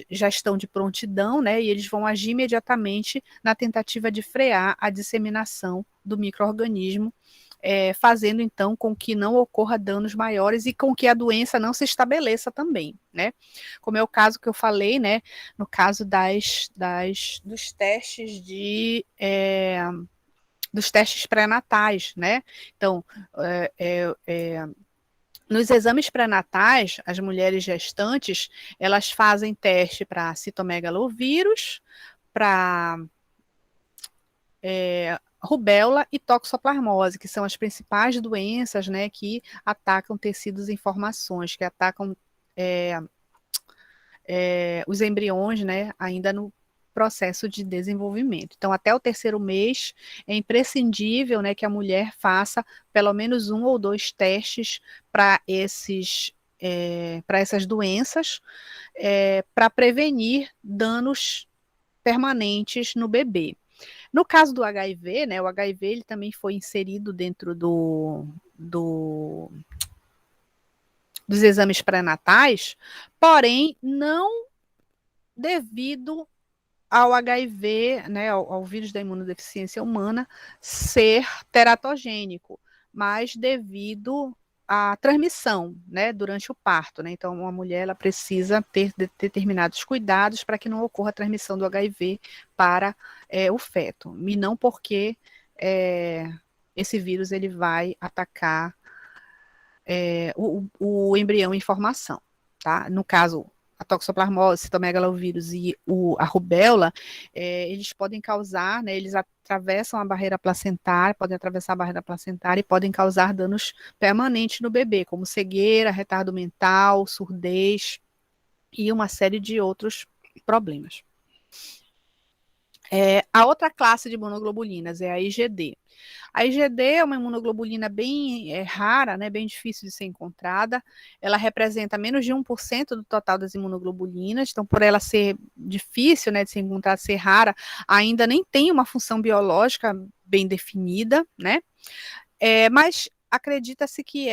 já estão de prontidão, né, e eles vão agir imediatamente na tentativa de frear a disseminação do micro-organismo, fazendo então com que não ocorra danos maiores e com que a doença não se estabeleça também, né? Como é o caso que eu falei, né? No caso dos testes dos testes pré-natais, né? Então, nos exames pré-natais, as mulheres gestantes, elas fazem teste para citomegalovírus, para rubéola e toxoplasmose, que são as principais doenças, né, que atacam tecidos e formações, que atacam os embriões, né, ainda no processo de desenvolvimento. Então, até o terceiro mês, é imprescindível, né, que a mulher faça pelo menos 1 ou 2 testes para essas doenças, para prevenir danos permanentes no bebê. No caso do HIV, né, o HIV ele também foi inserido dentro dos exames pré-natais, porém não devido ao HIV, né, ao vírus da imunodeficiência humana, ser teratogênico, mas devido à transmissão, né, durante o parto, né? Então, uma mulher ela precisa ter determinados cuidados para que não ocorra a transmissão do HIV para o feto, e não porque esse vírus ele vai atacar o embrião em formação, tá? No caso, a toxoplasmose, citomegalovírus e a rubéola, eles podem causar, né, eles atravessam a barreira placentária, podem atravessar a barreira placentária e podem causar danos permanentes no bebê, como cegueira, retardo mental, surdez e uma série de outros problemas. A outra classe de imunoglobulinas é a IgD. A IgD é uma imunoglobulina bem rara, né, bem difícil de ser encontrada. Ela representa menos de 1% do total das imunoglobulinas, então por ela ser difícil, né, de ser encontrada, ser rara, ainda nem tem uma função biológica bem definida, né? Mas acredita-se que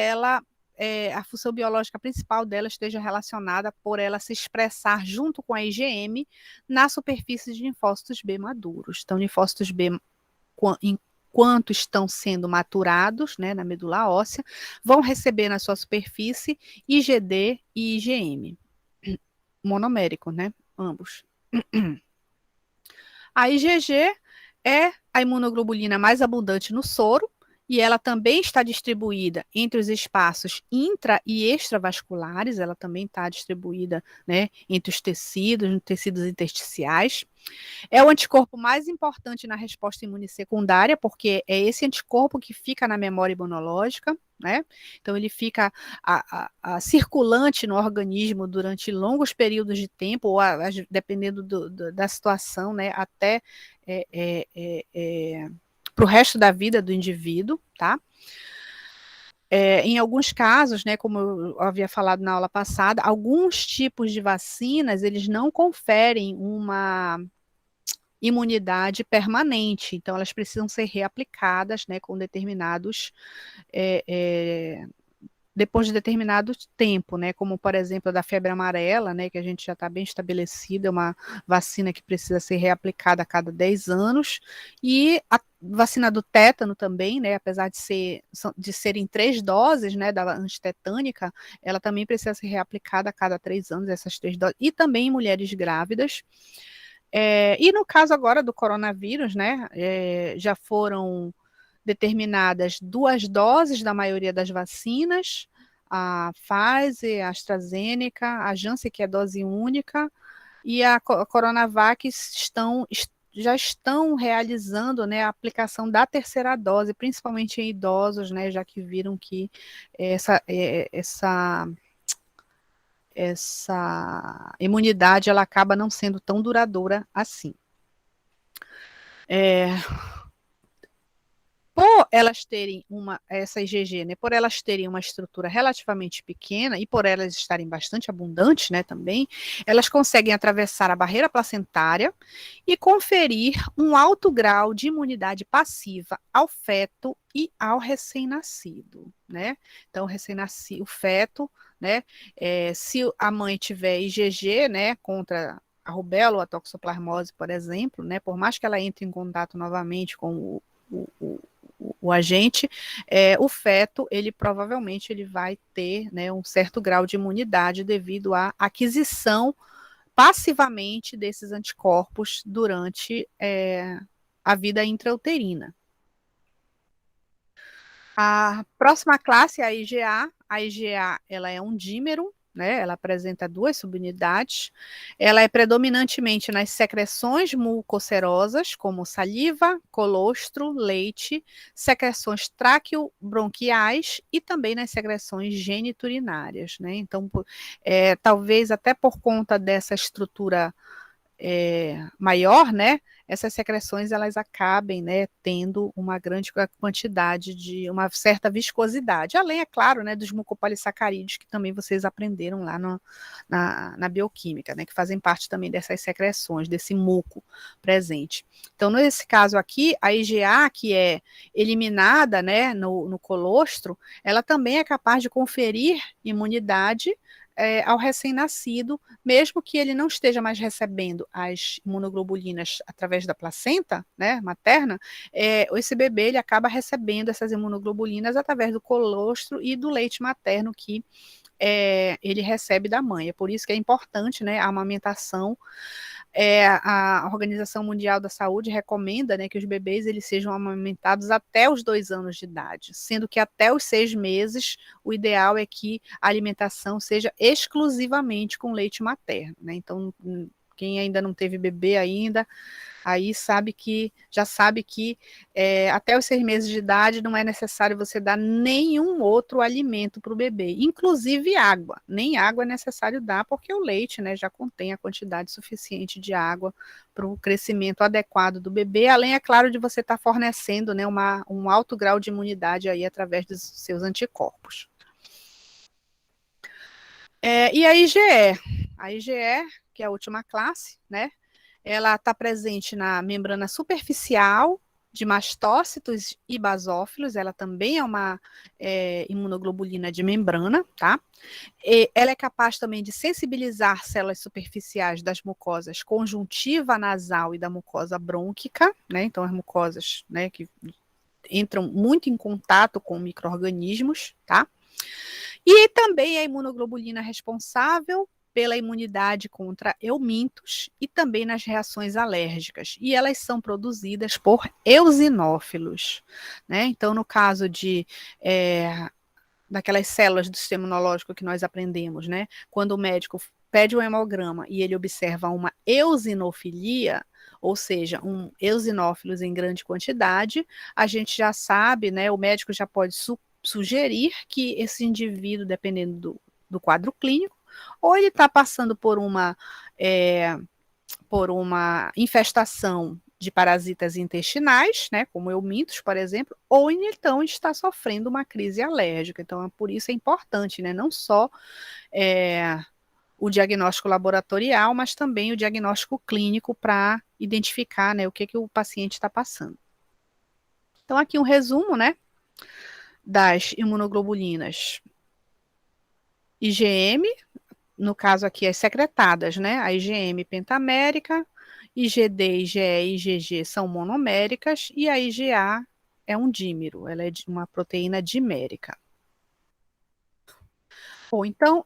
a função biológica principal dela esteja relacionada por ela se expressar junto com a IgM na superfície de linfócitos B maduros. Então, linfócitos B, enquanto estão sendo maturados, né, na medula óssea, vão receber na sua superfície IgD e IgM, monomérico, né, ambos. A IgG é a imunoglobulina mais abundante no soro, e ela também está distribuída entre os espaços intra e extravasculares, ela também está distribuída, né, entre os tecidos, nos tecidos intersticiais. É o anticorpo mais importante na resposta imunissecundária, porque é esse anticorpo que fica na memória imunológica, né? Então, ele fica circulante no organismo durante longos períodos de tempo, ou dependendo da situação, né? Até para o resto da vida do indivíduo, tá? Em alguns casos, né, como eu havia falado na aula passada, alguns tipos de vacinas, eles não conferem uma imunidade permanente, então elas precisam ser reaplicadas, né, com determinados depois de determinado tempo, né, como por exemplo a da febre amarela, né, que a gente já está bem estabelecido, é uma vacina que precisa ser reaplicada a cada 10 anos, e a vacina do tétano também, né, apesar de serem 3 doses, né, da antitetânica, ela também precisa ser reaplicada a cada 3 anos, essas 3 doses, e também em mulheres grávidas. E no caso agora do coronavírus, né, já foram determinadas 2 doses da maioria das vacinas, a Pfizer, a AstraZeneca, a Janssen, que é dose única, e a Coronavac já estão realizando, né, a aplicação da terceira dose, principalmente em idosos, né, já que viram que essa essa imunidade ela acaba não sendo tão duradoura assim. Por elas terem essa IgG, né, por elas terem uma estrutura relativamente pequena e por elas estarem bastante abundantes, né, também, elas conseguem atravessar a barreira placentária e conferir um alto grau de imunidade passiva ao feto e ao recém-nascido, né? Então, o feto, né, se a mãe tiver IgG, né, contra a rubéola ou a toxoplasmose, por exemplo, né, por mais que ela entre em contato novamente com o agente, o feto, ele provavelmente ele vai ter, né, um certo grau de imunidade devido à aquisição passivamente desses anticorpos durante a vida intrauterina. A próxima classe é a IgA. A IgA ela é um dímero, né? Ela apresenta duas subunidades. Ela é predominantemente nas secreções mucocerosas, como saliva, colostro, leite, secreções traqueobronquiais e também nas secreções geniturinárias, né? Então, talvez até por conta dessa estrutura maior, né, essas secreções elas acabem, né, tendo uma grande quantidade de uma certa viscosidade, além, é claro, né, dos mucopolissacarídeos que também vocês aprenderam lá na bioquímica, né, que fazem parte também dessas secreções, desse muco presente. Então, nesse caso aqui, a IgA, que é eliminada, né, no colostro, ela também é capaz de conferir imunidade ao recém-nascido, mesmo que ele não esteja mais recebendo as imunoglobulinas através da placenta, né, materna, esse bebê ele acaba recebendo essas imunoglobulinas através do colostro e do leite materno que ele recebe da mãe. É por isso que é importante, né, a amamentação. A Organização Mundial da Saúde recomenda, né, que os bebês eles sejam amamentados até os 2 anos de idade, sendo que até os 6 meses o ideal é que a alimentação seja exclusivamente com leite materno, né? Então, quem ainda não teve bebê ainda, aí já sabe que até os 6 meses de idade não é necessário você dar nenhum outro alimento para o bebê, inclusive água. Nem água é necessário dar, porque o leite, né, já contém a quantidade suficiente de água para o crescimento adequado do bebê, além, é claro, de você estar fornecendo, né, um alto grau de imunidade aí através dos seus anticorpos. E a IgE? A IgE, que é a última classe, né? Ela está presente na membrana superficial de mastócitos e basófilos, ela também é uma imunoglobulina de membrana, tá? E ela é capaz também de sensibilizar células superficiais das mucosas conjuntiva nasal e da mucosa brônquica, né? Então, as mucosas, né, que entram muito em contato com micro-organismos, tá? E também é a imunoglobulina responsável pela imunidade contra eumintos e também nas reações alérgicas. E elas são produzidas por eosinófilos, né? Então, no caso daquelas células do sistema imunológico que nós aprendemos, né? Quando o médico pede um hemograma e ele observa uma eosinofilia, ou seja, um eosinófilos em grande quantidade, a gente já sabe, né? O médico já pode sugerir que esse indivíduo, dependendo do quadro clínico, ou ele está passando por uma infestação de parasitas intestinais, né, como eumintos, por exemplo, ou então está sofrendo uma crise alérgica. Então, por isso é importante, né, não só o diagnóstico laboratorial, mas também o diagnóstico clínico para identificar, né, o que o paciente está passando. Então, aqui um resumo, né, das imunoglobulinas IgM, no caso aqui as secretadas, né, a IgM pentamérica, IgD, IgE e IgG são monoméricas e a IgA é um dímero, ela é uma proteína dimérica. Bom, então,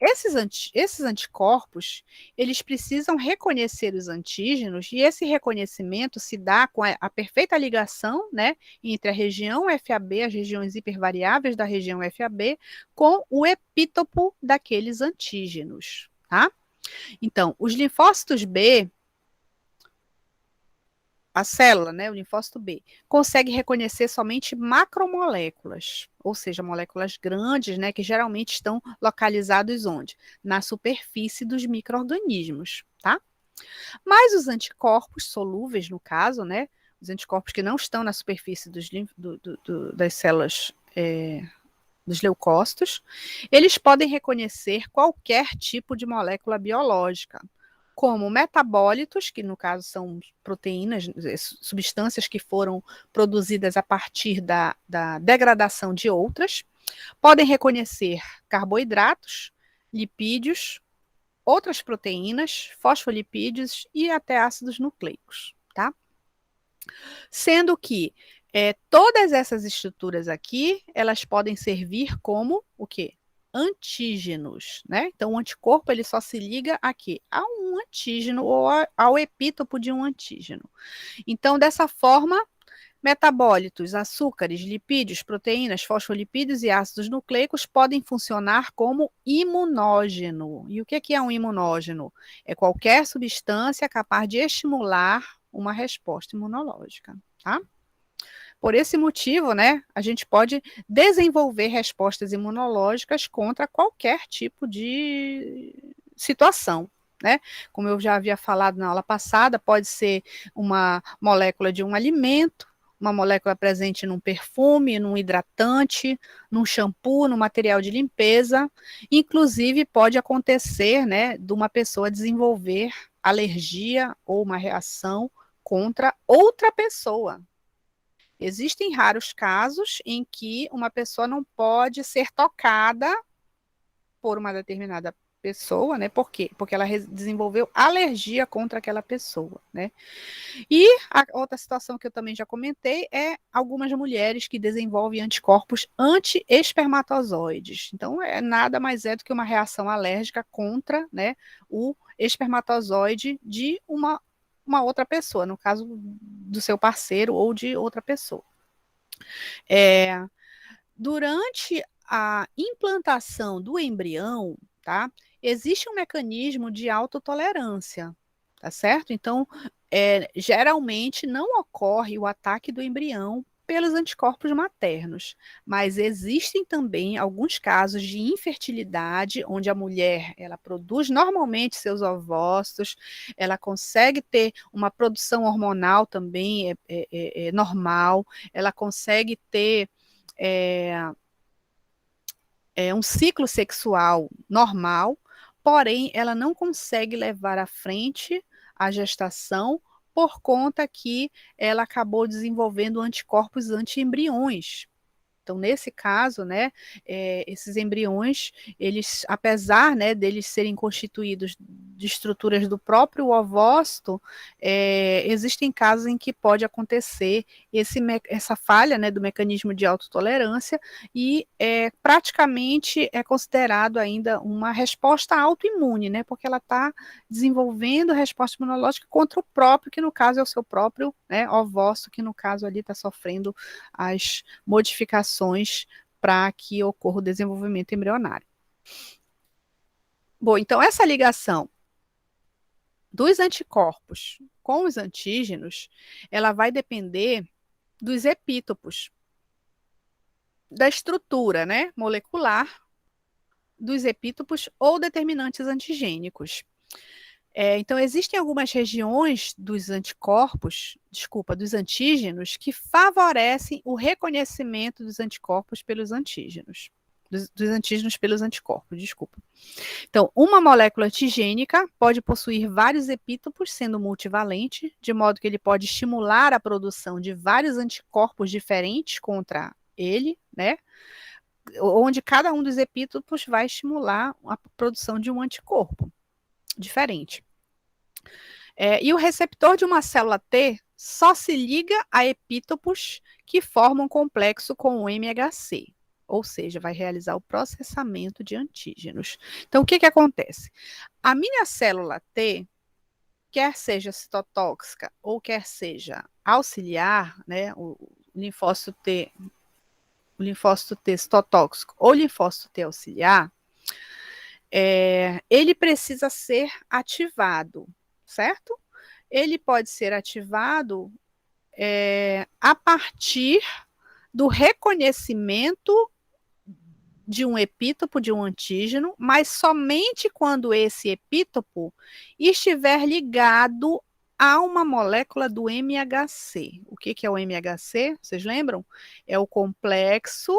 esses anticorpos, eles precisam reconhecer os antígenos e esse reconhecimento se dá com a perfeita ligação, né, entre a região FAB, as regiões hipervariáveis da região FAB, com o epítopo daqueles antígenos, tá? Então, os linfócitos B, a célula, né, o linfócito B, consegue reconhecer somente macromoléculas, ou seja, moléculas grandes, né, que geralmente estão localizadas onde? Na superfície dos micro-organismos, tá? Mas os anticorpos solúveis, no caso, né, os anticorpos que não estão na superfície das células dos leucócitos, eles podem reconhecer qualquer tipo de molécula biológica, como metabólitos, que no caso são proteínas, substâncias que foram produzidas a partir da degradação de outras, podem reconhecer carboidratos, lipídios, outras proteínas, fosfolipídios e até ácidos nucleicos, tá? Sendo que todas essas estruturas aqui, elas podem servir como o quê? Antígenos, né? Então, o anticorpo, ele só se liga aqui a um antígeno ou ao epítopo de um antígeno. Então, dessa forma, metabólitos, açúcares, lipídios, proteínas, fosfolipídios e ácidos nucleicos podem funcionar como imunógeno. E o que é um imunógeno? É qualquer substância capaz de estimular uma resposta imunológica, tá? Por esse motivo, né, a gente pode desenvolver respostas imunológicas contra qualquer tipo de situação, né? Como eu já havia falado na aula passada, pode ser uma molécula de um alimento, uma molécula presente num perfume, num hidratante, num shampoo, num material de limpeza. Inclusive, pode acontecer, né, de uma pessoa desenvolver alergia ou uma reação contra outra pessoa. Existem raros casos em que uma pessoa não pode ser tocada por uma determinada pessoa, né? Por quê? Porque ela desenvolveu alergia contra aquela pessoa, né? E a outra situação que eu também já comentei é algumas mulheres que desenvolvem anticorpos anti-espermatozoides. Então, nada mais é do que uma reação alérgica contra, né, o espermatozoide de uma outra pessoa, no caso do seu parceiro ou de outra pessoa. Durante a implantação do embrião, tá? Existe um mecanismo de autotolerância, tá certo? Então, geralmente não ocorre o ataque do embrião pelos anticorpos maternos, mas existem também alguns casos de infertilidade, onde a mulher, ela produz normalmente seus ovócitos, ela consegue ter uma produção hormonal também normal, ela consegue ter um ciclo sexual normal, porém ela não consegue levar à frente a gestação por conta que ela acabou desenvolvendo anticorpos anti-embriões. Então, nesse caso, né, esses embriões, eles, apesar, né, deles serem constituídos de estruturas do próprio ovócito, existem casos em que pode acontecer essa falha, né, do mecanismo de autotolerância e praticamente é considerado ainda uma resposta autoimune, né, porque ela está desenvolvendo resposta imunológica contra o próprio, que no caso é o seu próprio, né, ovócito, que no caso ali está sofrendo as modificações para que ocorra o desenvolvimento embrionário. Bom, então essa ligação dos anticorpos com os antígenos, ela vai depender dos epítopos, da estrutura, né, molecular dos epítopos ou determinantes antigênicos. Então, existem algumas regiões dos anticorpos, dos antígenos, que favorecem o reconhecimento dos anticorpos pelos antígenos. Dos antígenos pelos anticorpos, desculpa. Então, uma molécula antigênica pode possuir vários epítopos, sendo multivalente, de modo que ele pode estimular a produção de vários anticorpos diferentes contra ele, né? Onde cada um dos epítopos vai estimular a produção de um anticorpo diferente. E o receptor de uma célula T só se liga a epítopos que formam complexo com o MHC, ou seja, vai realizar o processamento de antígenos. Então, o que acontece? A minha célula T, quer seja citotóxica ou quer seja auxiliar, né, o linfócito T citotóxico ou linfócito T auxiliar, ele precisa ser ativado, certo? Ele pode ser ativado a partir do reconhecimento de um epítopo, de um antígeno, mas somente quando esse epítopo estiver ligado a uma molécula do MHC. O que é o MHC? Vocês lembram? É o complexo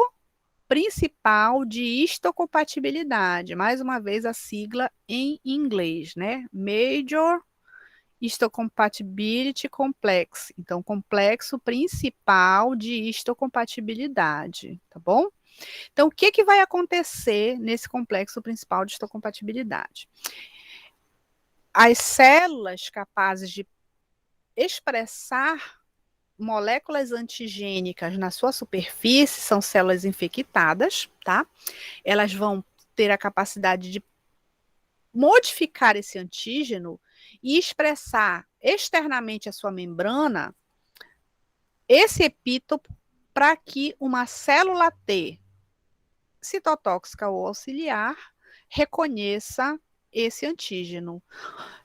principal de histocompatibilidade. Mais uma vez, a sigla em inglês, né? Major Histocompatibility Complex. Então, complexo principal de histocompatibilidade, tá bom? Então, o que vai acontecer nesse complexo principal de histocompatibilidade? As células capazes de expressar moléculas antigênicas na sua superfície são células infectadas, tá? Elas vão ter a capacidade de modificar esse antígeno e expressar externamente a sua membrana esse epítopo para que uma célula T citotóxica ou auxiliar reconheça esse antígeno,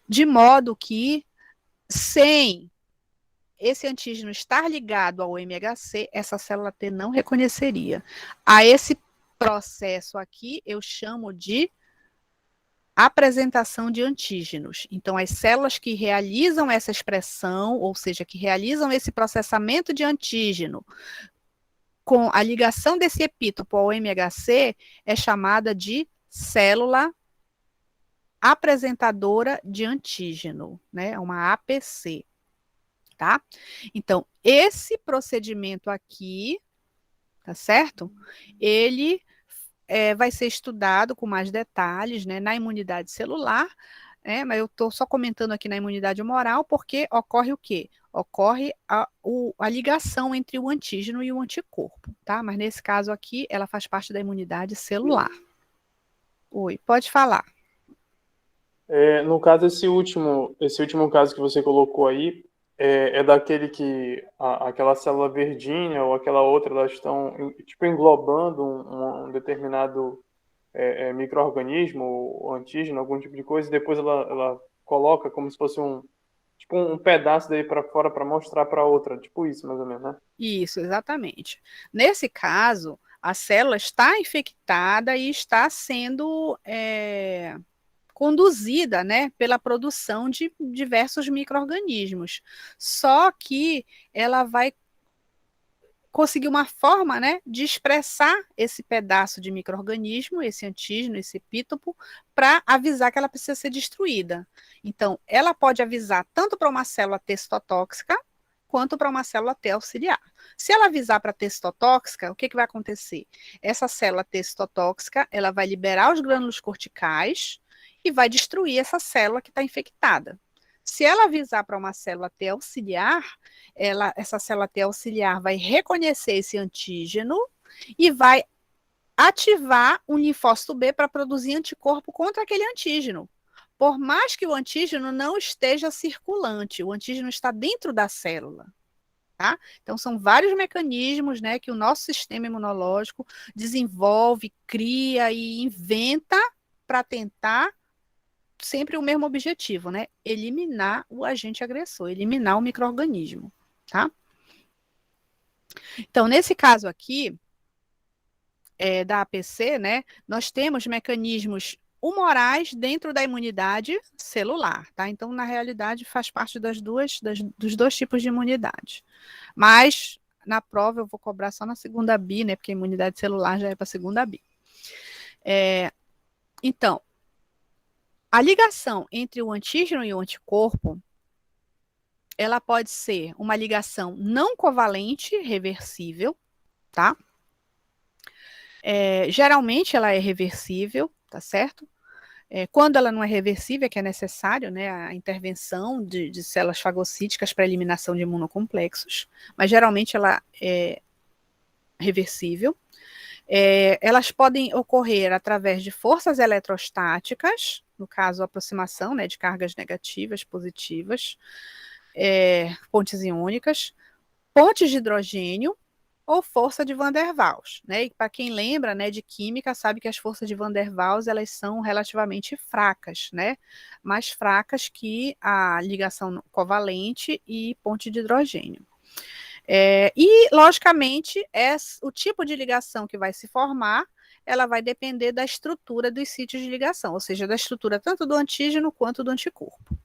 de modo que, sem esse antígeno estar ligado ao MHC, essa célula T não reconheceria. A esse processo aqui eu chamo de apresentação de antígenos. Então, as células que realizam essa expressão, ou seja, que realizam esse processamento de antígeno com a ligação desse epítopo ao MHC, é chamada de célula apresentadora de antígeno, né? Uma APC, tá? Então, esse procedimento aqui, tá certo? Ele vai ser estudado com mais detalhes, né, na imunidade celular, mas eu estou só comentando aqui na imunidade humoral, porque ocorre o quê? Ocorre a ligação entre o antígeno e o anticorpo, tá? Mas nesse caso aqui, ela faz parte da imunidade celular. Oi, pode falar. No caso, esse último caso que você colocou aí, é daquele que aquela célula verdinha ou aquela outra, elas estão tipo englobando um determinado micro-organismo ou antígeno, algum tipo de coisa, e depois ela coloca como se fosse um pedaço daí para fora para mostrar para outra, tipo isso, mais ou menos, né? Isso, exatamente. Nesse caso, a célula está infectada e está sendo conduzida, né, pela produção de diversos micro-organismos. Só que ela vai conseguir uma forma, né, de expressar esse pedaço de micro-organismo, esse antígeno, esse epítopo, para avisar que ela precisa ser destruída. Então, ela pode avisar tanto para uma célula T citotóxica, quanto para uma célula T auxiliar. Se ela avisar para T citotóxica, o que vai acontecer? Essa célula T citotóxica, ela vai liberar os grânulos corticais e vai destruir essa célula que está infectada. Se ela avisar para uma célula T auxiliar, essa célula T auxiliar vai reconhecer esse antígeno e vai ativar um linfócito B para produzir anticorpo contra aquele antígeno. Por mais que o antígeno não esteja circulante, o antígeno está dentro da célula. Tá? Então, são vários mecanismos, né, que o nosso sistema imunológico desenvolve, cria e inventa para tentar sempre o mesmo objetivo, né? Eliminar o agente agressor, eliminar o micro-organismo, tá? Então, nesse caso aqui, da APC, né, nós temos mecanismos humorais dentro da imunidade celular, tá? Então, na realidade, faz parte dos dois tipos de imunidade. Mas, na prova, eu vou cobrar só na segunda bi, né? Porque a imunidade celular já é para a segunda bi. Então, a ligação entre o antígeno e o anticorpo, ela pode ser uma ligação não covalente reversível, tá? Geralmente ela é reversível, tá certo? Quando ela não é reversível, é que é necessário, né, a intervenção de células fagocíticas para eliminação de imunocomplexos, mas geralmente ela é reversível. Elas podem ocorrer através de forças eletrostáticas, no caso, a aproximação, né, de cargas negativas, positivas, pontes iônicas, pontes de hidrogênio ou força de Van der Waals, né? E para quem lembra, né, de química, sabe que as forças de Van der Waals, elas são relativamente fracas, né? Mais fracas que a ligação covalente e ponte de hidrogênio. E, logicamente, o tipo de ligação que vai se formar, ela vai depender da estrutura dos sítios de ligação, ou seja, da estrutura tanto do antígeno quanto do anticorpo.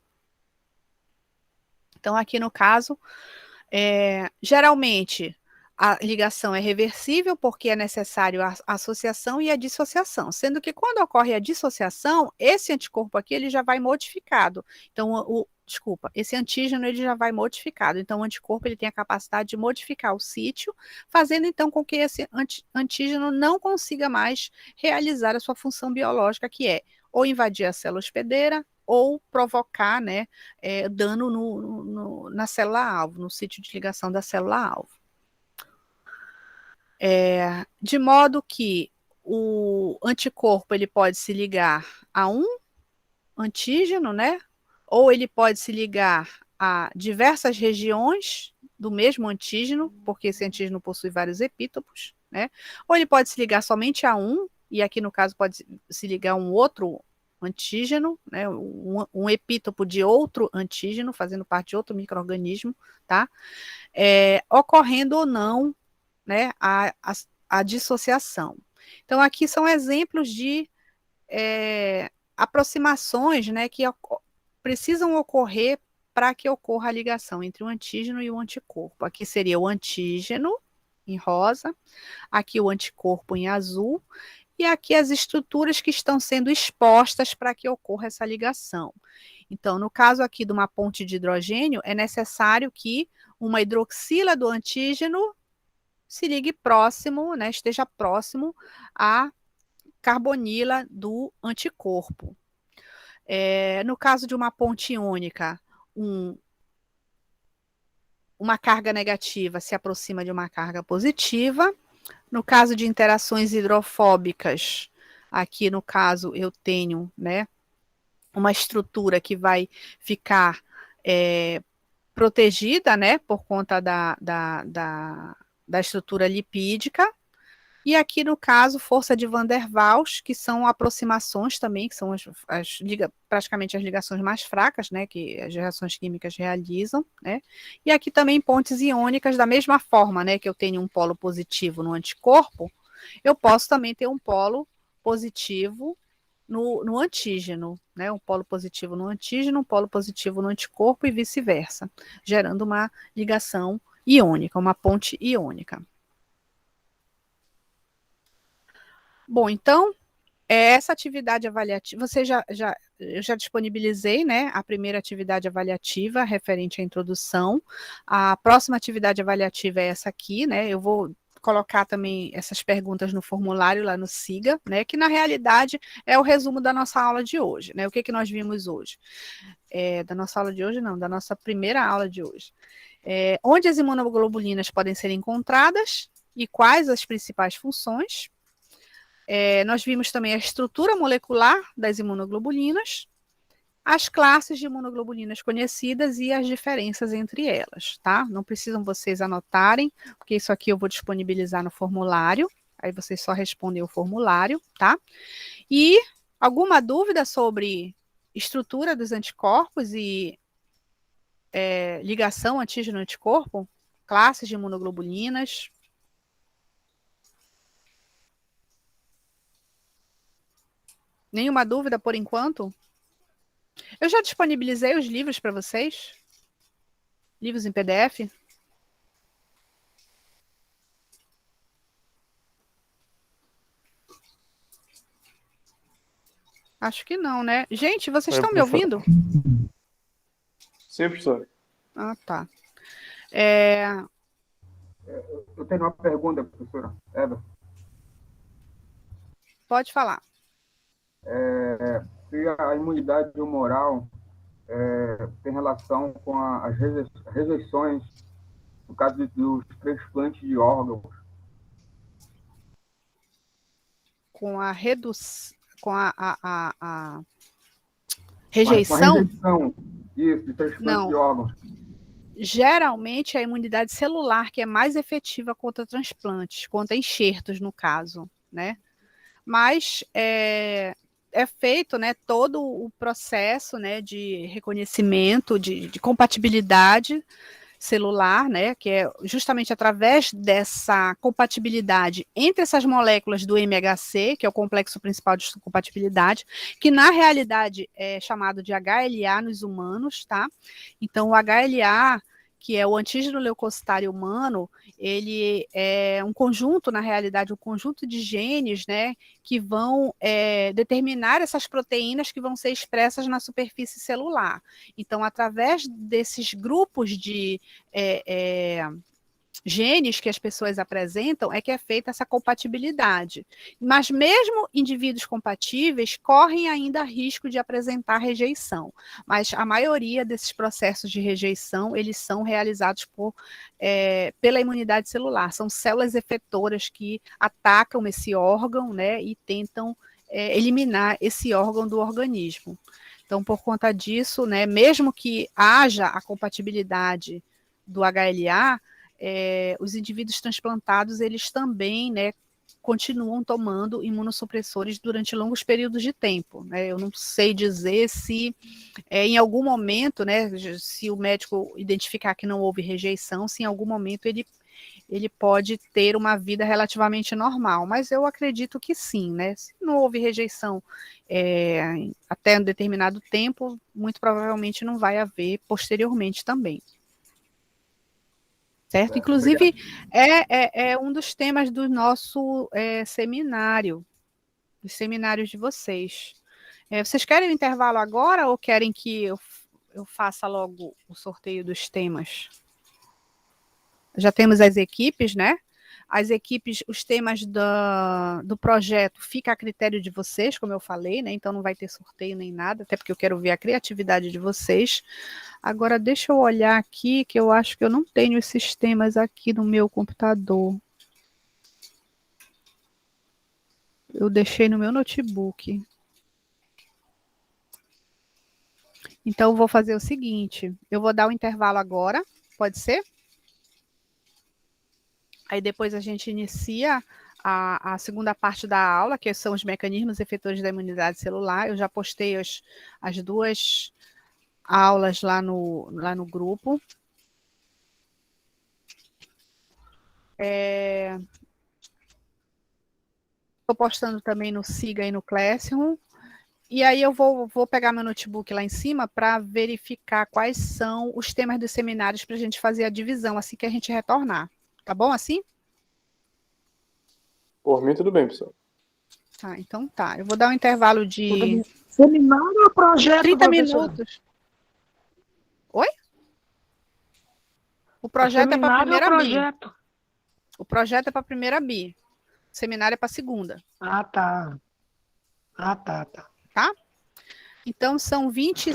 Então, aqui no caso, geralmente, a ligação é reversível porque é necessário a associação e a dissociação, sendo que quando ocorre a dissociação, esse anticorpo aqui ele já vai modificado. Então, esse antígeno ele já vai modificado. Então, o anticorpo ele tem a capacidade de modificar o sítio, fazendo então com que esse antígeno não consiga mais realizar a sua função biológica, que é ou invadir a célula hospedeira, ou provocar, né, dano na célula-alvo, no sítio de ligação da célula-alvo. De modo que o anticorpo ele pode se ligar a um antígeno, né, ou ele pode se ligar a diversas regiões do mesmo antígeno, porque esse antígeno possui vários epítopos, né, ou ele pode se ligar somente a um, e aqui no caso pode se ligar a um outro antígeno, né, um epítopo de outro antígeno, fazendo parte de outro micro-organismo, tá? Ocorrendo ou não, né, a dissociação. Então, aqui são exemplos de aproximações, né, que precisam ocorrer para que ocorra a ligação entre o antígeno e o anticorpo. Aqui seria o antígeno, em rosa, aqui o anticorpo em azul, e aqui as estruturas que estão sendo expostas para que ocorra essa ligação. Então, no caso aqui de uma ponte de hidrogênio, é necessário que uma hidroxila do antígeno se ligue próximo, né, esteja próximo à carbonila do anticorpo. No caso de uma ponte iônica, uma carga negativa se aproxima de uma carga positiva. No caso de interações hidrofóbicas, aqui no caso eu tenho, né, uma estrutura que vai ficar protegida, né, por conta da estrutura lipídica. E aqui, no caso, força de Van der Waals, que são aproximações também, que são praticamente as ligações mais fracas, né, que as reações químicas realizam, né. E aqui também pontes iônicas, da mesma forma, né, que eu tenho um polo positivo no anticorpo, eu posso também ter um polo positivo no antígeno, né, um polo positivo no antígeno, um polo positivo no anticorpo e vice-versa, gerando uma ligação iônica, uma ponte iônica. Bom, então, essa atividade avaliativa, eu já disponibilizei, né, a primeira atividade avaliativa referente à introdução. A próxima atividade avaliativa é essa aqui, né, eu vou colocar também essas perguntas no formulário lá no SIGA, né, que na realidade é o resumo da nossa aula de hoje, né, o que nós vimos hoje? Da nossa aula de hoje não, da nossa primeira aula de hoje. Onde as imunoglobulinas podem ser encontradas e quais as principais funções. Nós vimos também a estrutura molecular das imunoglobulinas, as classes de imunoglobulinas conhecidas e as diferenças entre elas, tá? Não precisam vocês anotarem, porque isso aqui eu vou disponibilizar no formulário, aí vocês só respondem o formulário, tá? E alguma dúvida sobre estrutura dos anticorpos e ligação antígeno-anticorpo? Classes de imunoglobulinas? Nenhuma dúvida por enquanto? Eu já disponibilizei os livros para vocês? Livros em PDF? Acho que não, né? Gente, vocês estão me ouvindo? Sim, professor. Ah, tá. Eu tenho uma pergunta, professora Eva. Pode falar. Se a imunidade humoral tem relação com as rejeições, no caso dos transplantes de órgãos. Com a redução, com a rejeição? Com a rejeição, isso, de transplante de órgãos. Geralmente é a imunidade celular que é mais efetiva contra transplantes, contra enxertos, no caso, né? Mas é feito, né, todo o processo, né, de reconhecimento, de compatibilidade, celular, né, que é justamente através dessa compatibilidade entre essas moléculas do MHC, que é o complexo principal de compatibilidade, que na realidade é chamado de HLA nos humanos, tá? Então, o HLA, que é o antígeno leucocitário humano, ele é um conjunto, na realidade, um conjunto de genes, né, que vão determinar essas proteínas que vão ser expressas na superfície celular. Então, através desses grupos de genes que as pessoas apresentam, é que é feita essa compatibilidade. Mas mesmo indivíduos compatíveis correm ainda risco de apresentar rejeição. Mas a maioria desses processos de rejeição, eles são realizados pela imunidade celular. São células efetoras que atacam esse órgão, né, e tentam eliminar esse órgão do organismo. Então, por conta disso, né, mesmo que haja a compatibilidade do HLA, os indivíduos transplantados, eles também, né, continuam tomando imunossupressores durante longos períodos de tempo, né? Eu não sei dizer se em algum momento, né, se o médico identificar que não houve rejeição, se em algum momento ele pode ter uma vida relativamente normal, mas eu acredito que sim, né? Se não houve rejeição até um determinado tempo, muito provavelmente não vai haver posteriormente também. Certo? Inclusive, é um dos temas do nosso seminário, dos seminários de vocês. Vocês querem o intervalo agora ou querem que eu faça logo o sorteio dos temas? Já temos as equipes, né? As equipes, os temas do projeto fica a critério de vocês, como eu falei, né? Então não vai ter sorteio nem nada, até porque eu quero ver a criatividade de vocês. Agora, deixa eu olhar aqui, que eu acho que eu não tenho esses temas aqui no meu computador. Eu deixei no meu notebook. Então, eu vou fazer o seguinte, eu vou dar o intervalo agora, pode ser? Aí depois a gente inicia a segunda parte da aula, que são os mecanismos efetores da imunidade celular. Eu já postei as duas aulas lá no grupo. Estou postando também no Siga e no Classroom. E aí eu vou pegar meu notebook lá em cima para verificar quais são os temas dos seminários para a gente fazer a divisão assim que a gente retornar. Tá bom assim? Por mim, tudo bem, pessoal. Tá, então tá. Eu vou dar um intervalo de seminário ou projeto, 30 professor? minutos. Oi? O projeto é para a Seminário ou primeira bi. projeto? O projeto é para a primeira bi. O seminário é para a segunda. Ah, tá. Tá? Então, são 20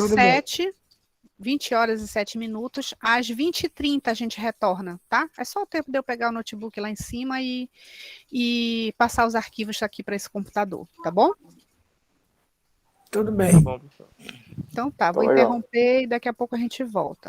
horas e 7 minutos. Às 20h30 a gente retorna, tá? É só o tempo de eu pegar o notebook lá em cima e passar os arquivos aqui para esse computador, tá bom? Tudo bem. Tá bom, pessoal. Então tá, vou Tá legal. interromper e daqui a pouco a gente volta.